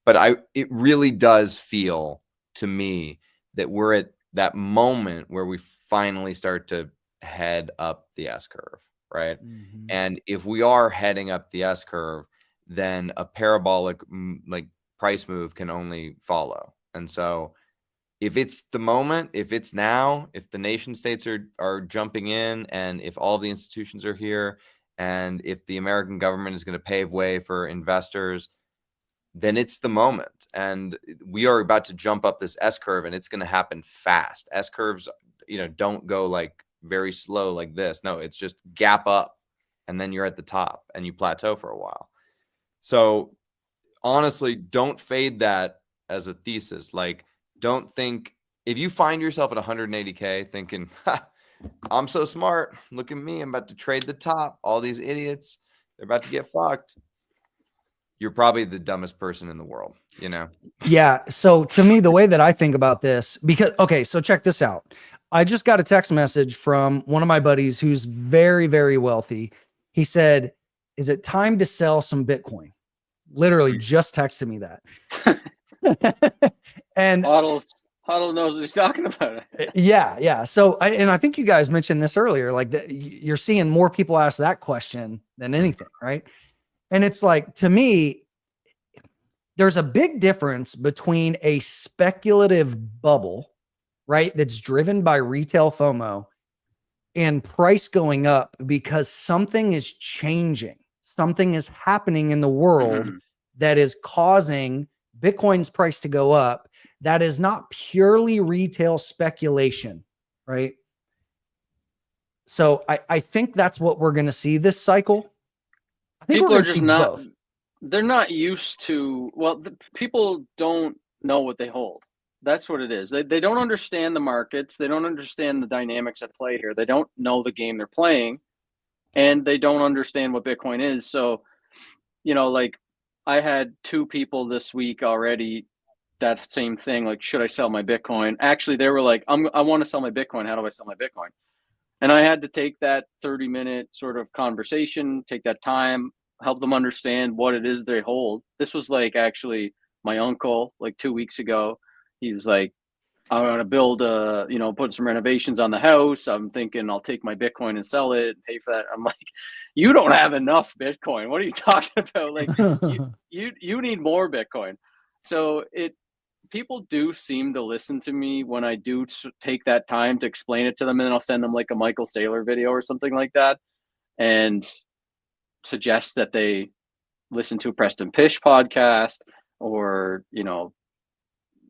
But it really does feel to me that we're at that moment where we finally start to head up the S curve, right? Mm-hmm. And if we are heading up the S curve, then a parabolic like price move can only follow. And so if it's the moment, if it's now, if the nation states are jumping in, and if all the institutions are here, and if the American government is going to pave way for investors, then it's the moment. And we are about to jump up this S curve, and it's going to happen fast. S curves, don't go like very slow like this. No, it's just gap up, and then you're at the top and you plateau for a while. So honestly, don't fade that as a thesis. Like, don't think, if you find yourself at 180K thinking, I'm so smart, look at me, I'm about to trade the top, all these idiots, they're about to get fucked. You're probably the dumbest person in the world, Yeah. So to me, the way that I think about this, so check this out. I just got a text message from one of my buddies who's very, very wealthy. He said, is it time to sell some Bitcoin? Literally just texted me that. And HODL knows what he's talking about. yeah. So, I think you guys mentioned this earlier, like that you're seeing more people ask that question than anything, right? And it's like, to me, there's a big difference between a speculative bubble, right, that's driven by retail FOMO, and price going up because something is changing. Something is happening in the world that is causing Bitcoin's price to go up. That is not purely retail speculation, right? So I think that's what we're going to see this cycle. I think People we're are just not, they're not used to, people don't know what they hold. That's what it is. They don't understand the markets. They don't understand the dynamics at play here. They don't know the game they're playing, and they don't understand what Bitcoin is. So, like I had 2 people this week already, that same thing, like, should I sell my Bitcoin? Actually, they were like, I want to sell my Bitcoin. How do I sell my Bitcoin? And I had to take that 30-minute sort of conversation, take that time, help them understand what it is they hold. This was like actually my uncle, like 2 weeks ago. He was like, I want to build put some renovations on the house. I'm thinking I'll take my Bitcoin and sell it, pay for that. I'm like, you don't have enough Bitcoin. What are you talking about? Like, you need more Bitcoin. So people do seem to listen to me when I do take that time to explain it to them, and then I'll send them like a Michael Saylor video or something like that, and suggest that they listen to a Preston Pish podcast, or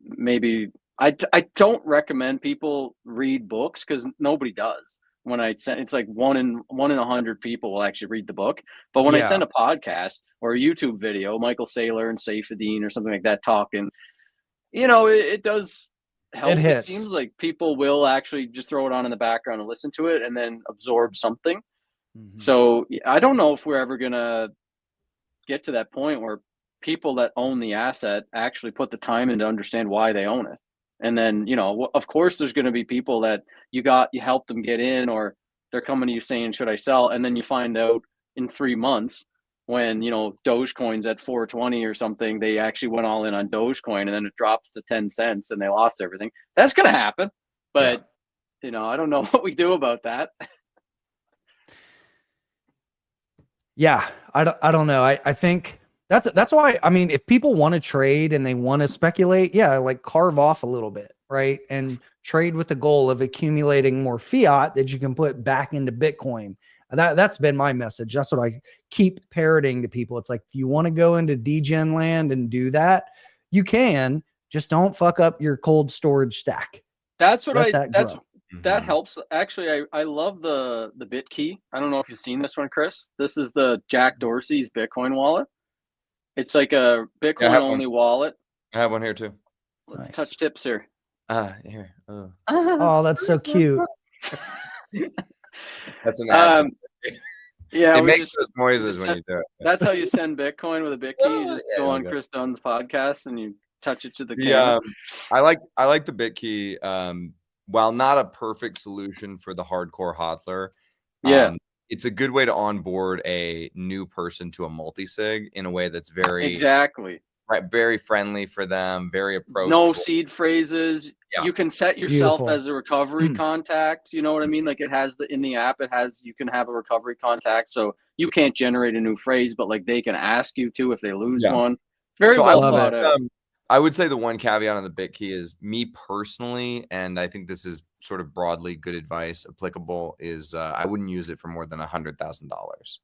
maybe I don't recommend people read books, because nobody does. When I send, it's like one in 100 people will actually read the book. But when I send a podcast or a YouTube video, Michael Saylor and Saifedean or something like that talking, it does help. It seems like people will actually just throw it on in the background and listen to it and then absorb something. So I don't know if we're ever going to get to that point where people that own the asset actually put the time in to understand why they own it. And then, of course, there's going to be people that you helped them get in, or they're coming to you saying, should I sell? And then you find out in 3 months when, Dogecoin's at 420 or something, they actually went all in on Dogecoin, and then it drops to 10 cents and they lost everything. That's going to happen. But, I don't know what we do about that. Yeah, I don't know. I think that's why, I mean, if people want to trade and they want to speculate, like carve off a little bit, right? And trade with the goal of accumulating more fiat that you can put back into Bitcoin. That's been my message. That's what I keep parroting to people. It's like, if you want to go into degen land and do that, you can. Just don't fuck up your cold storage stack. That's what that helps. Actually, I love the BitKey. I don't know if you've seen this one, Chris. This is the Jack Dorsey's Bitcoin wallet. It's like a Bitcoin only wallet. I have one here too. Let's touch tips here. Here. Oh, that's so cute. That's an ad. Yeah, it makes those noises when you do it. That's how you send Bitcoin with a BitKey. You just go on Chris Dunn's podcast and you touch it to the camera. I like the BitKey. While not a perfect solution for the hardcore hodler, it's a good way to onboard a new person to a multi-sig in a way that's very very friendly for them, very approachable. No seed phrases. You can set yourself as a recovery contact. You know what I mean? Like, it has in the app, you can have a recovery contact. So you can't generate a new phrase, but like they can ask you to if they lose one. Very well thought out. I would say the one caveat on the BitKey is, me personally, and I think this is sort of broadly good advice applicable, is I wouldn't use it for more than $100,000.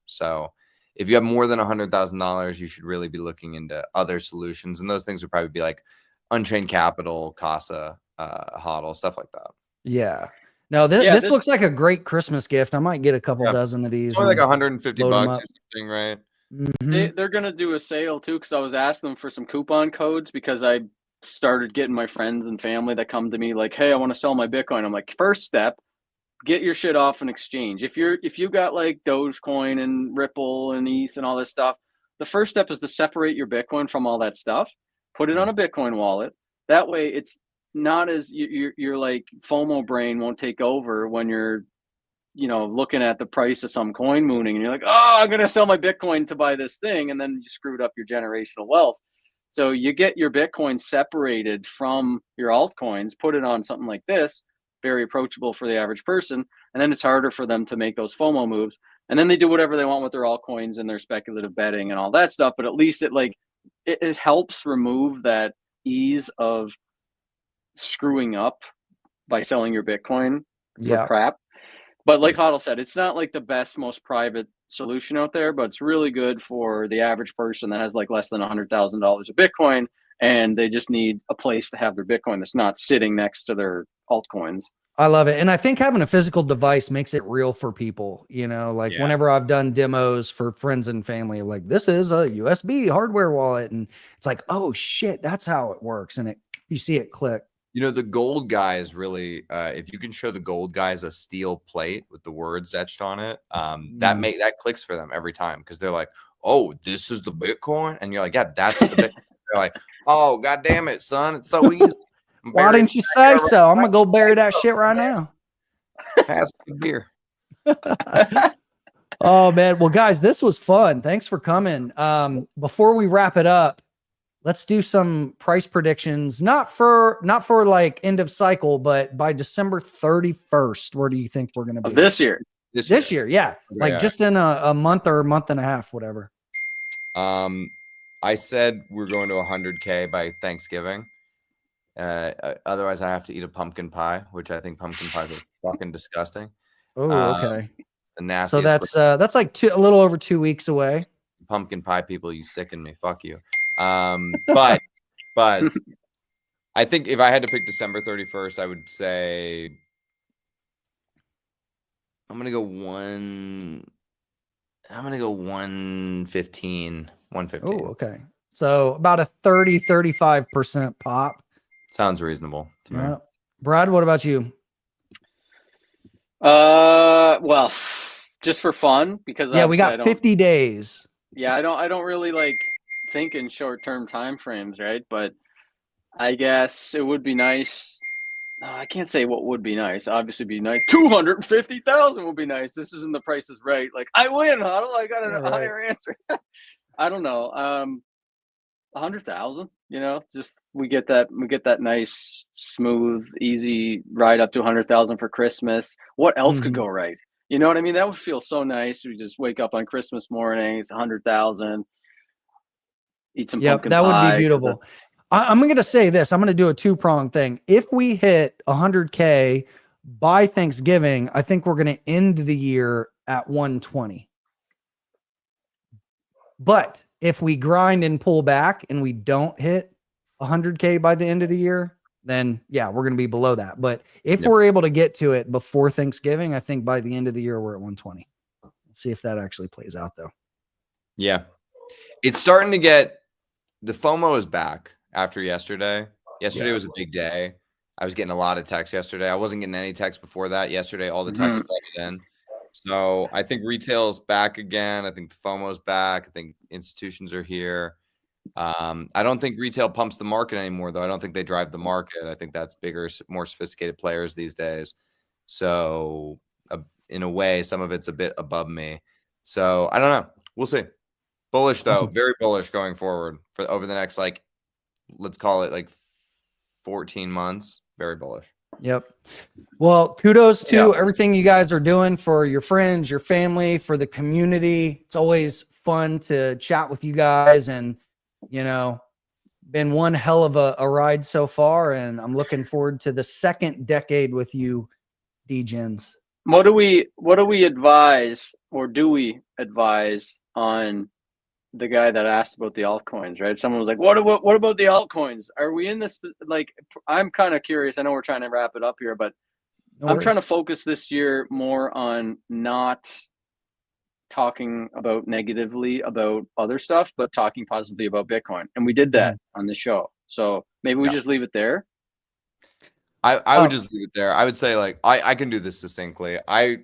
So if you have more than $100,000, you should really be looking into other solutions. And those things would probably be like Unchained Capital, Casa, HODL, stuff like that. Yeah. No, this looks like a great Christmas gift. I might get a couple dozen of these. It's only like $150 or something, right? They're gonna do a sale too, because I was asking them for some coupon codes, because I started getting my friends and family that come to me like, hey, I want to sell my Bitcoin. I'm like, first step, get your shit off an exchange. If you got like Dogecoin and Ripple and ETH and all this stuff, the first step is to separate your Bitcoin from all that stuff, put it on a Bitcoin wallet. That way it's not as your like FOMO brain won't take over when you're looking at the price of some coin mooning, and you're like, oh, I'm going to sell my Bitcoin to buy this thing. And then you screwed up your generational wealth. So you get your Bitcoin separated from your altcoins, put it on something like this, very approachable for the average person. And then it's harder for them to make those FOMO moves. And then they do whatever they want with their altcoins and their speculative betting and all that stuff. But at least it helps remove that ease of screwing up by selling your Bitcoin for crap. But like HODL said, it's not like the best, most private solution out there, but it's really good for the average person that has like less than $100,000 of Bitcoin, and they just need a place to have their Bitcoin that's not sitting next to their altcoins. I love it. And I think having a physical device makes it real for people, like whenever I've done demos for friends and family, like this is a USB hardware wallet. And it's like, oh shit, that's how it works. And you see it click. The gold guy is really, if you can show the gold guys a steel plate with the words etched on it, that clicks for them every time, because they're like, oh, this is the Bitcoin, and you're like, yeah, that's the Bitcoin. They're like, oh, god damn it, son, it's so easy. Why didn't you say so? I'm gonna go bury that shit right now. Pass me the beer. Oh man, well guys, this was fun. Thanks for coming. Before we wrap it up, let's do some price predictions, not for like end of cycle, but by December 31st. Where do you think we're going to be? This year. This year, yeah. Like just in a month or a month and a half, whatever. I said we're going to 100K by Thanksgiving. Otherwise, I have to eat a pumpkin pie, which I think pumpkin pies are fucking disgusting. Oh, okay. The nastiest. So that's like a little over 2 weeks away. Pumpkin pie people, you sicken me. Fuck you. But I think if I had to pick December 31st, I would say I'm gonna go 115. Oh, okay. So about a 35% pop. Sounds reasonable to me. Brad, what about you? Well, just for fun, because we got 50 days. Yeah, I don't really like think in short-term time frames, right? But I guess it would be nice. No, I can't say what would be nice. Obviously, be nice. 250,000 would be nice. This isn't the Price is Right. Like, I win, HODL. I got a higher answer. I don't know. 100,000. Just we get that nice, smooth, easy ride up to 100,000 for Christmas. What else could go right? You know what I mean? That would feel so nice. We just wake up on Christmas morning. It's 100,000. Eat some pumpkin pie. That would be beautiful. I'm going to say this. I'm going to do a two-pronged thing. If we hit 100K by Thanksgiving, I think we're going to end the year at 120. But if we grind and pull back and we don't hit 100K by the end of the year, then we're going to be below that. But if we're able to get to it before Thanksgiving, I think by the end of the year, we're at 120. Let's see if that actually plays out though. Yeah. It's starting to get, the FOMO is back after yesterday. Yesterday was a big day. I was getting a lot of texts yesterday. I wasn't getting any texts before that. Yesterday, all the texts flooded in. So I think retail's back again. I think the FOMO's back. I think institutions are here. I don't think retail pumps the market anymore, though. I don't think they drive the market. I think that's bigger, more sophisticated players these days. So in a way, some of it's a bit above me. So I don't know. We'll see. Bullish, though. Very bullish going forward for over the next, let's call it 14 months. Very bullish. Yep. Well, kudos to everything you guys are doing for your friends, your family, for the community. It's always fun to chat with you guys, and been one hell of a ride so far, and I'm looking forward to the second decade with you, D-Gens. What do we advise, or do we advise on the guy that asked about the altcoins, right? Someone was like, what about the altcoins? Are we in this? I'm kind of curious. I know we're trying to wrap it up here, but I'm trying to focus this year more on not talking about negatively about other stuff, but talking positively about Bitcoin. And we did that on the show. So maybe we just leave it there. I would just leave it there. I would say I can do this succinctly. I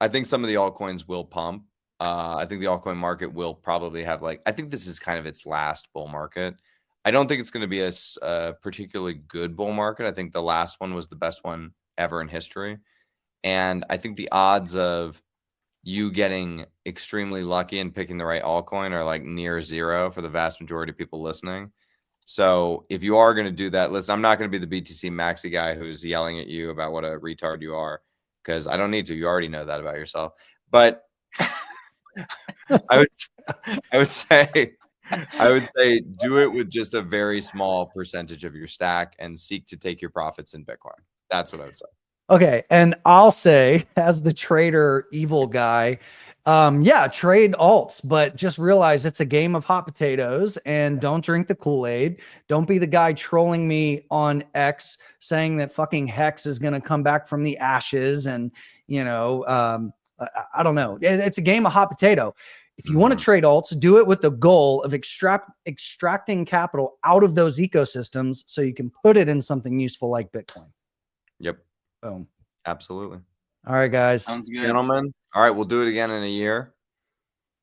think some of the altcoins will pump. I think the altcoin market will probably have I think this is kind of its last bull market. I don't think it's going to be a particularly good bull market. I think the last one was the best one ever in history. And I think the odds of you getting extremely lucky and picking the right altcoin are like near zero for the vast majority of people listening. So if you are going to do that, listen, I'm not going to be the BTC maxi guy who's yelling at you about what a retard you are, because I don't need to. You already know that about yourself. But I would say do it with just a very small percentage of your stack and seek to take your profits in Bitcoin. That's what I would say. Okay. And I'll say, as the trader evil guy, yeah, trade alts, but just realize it's a game of hot potatoes, and don't drink the Kool-Aid. Don't be the guy trolling me on X saying that fucking Hex is going to come back from the ashes. And, you know, I don't know. It's a game of hot potato. If you want to trade alts, do it with the goal of extracting capital out of those ecosystems so you can put it in something useful like Bitcoin. Yep. Boom. Absolutely. All right, guys. Sounds good. Gentlemen. All right, we'll do it again in a year.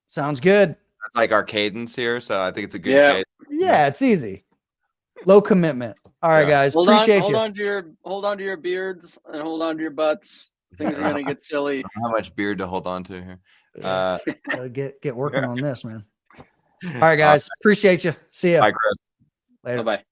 Sounds good. That's like our cadence here, so I think it's a good cadence. Yeah, it's easy. Low commitment. All right, guys. Hold Appreciate on, you. hold on to your beards and hold on to your butts. Things are gonna get silly. How much beard to hold on to here? Get working on this, man. All right, guys. Appreciate you. See ya. Bye, Chris. Later. Bye-bye.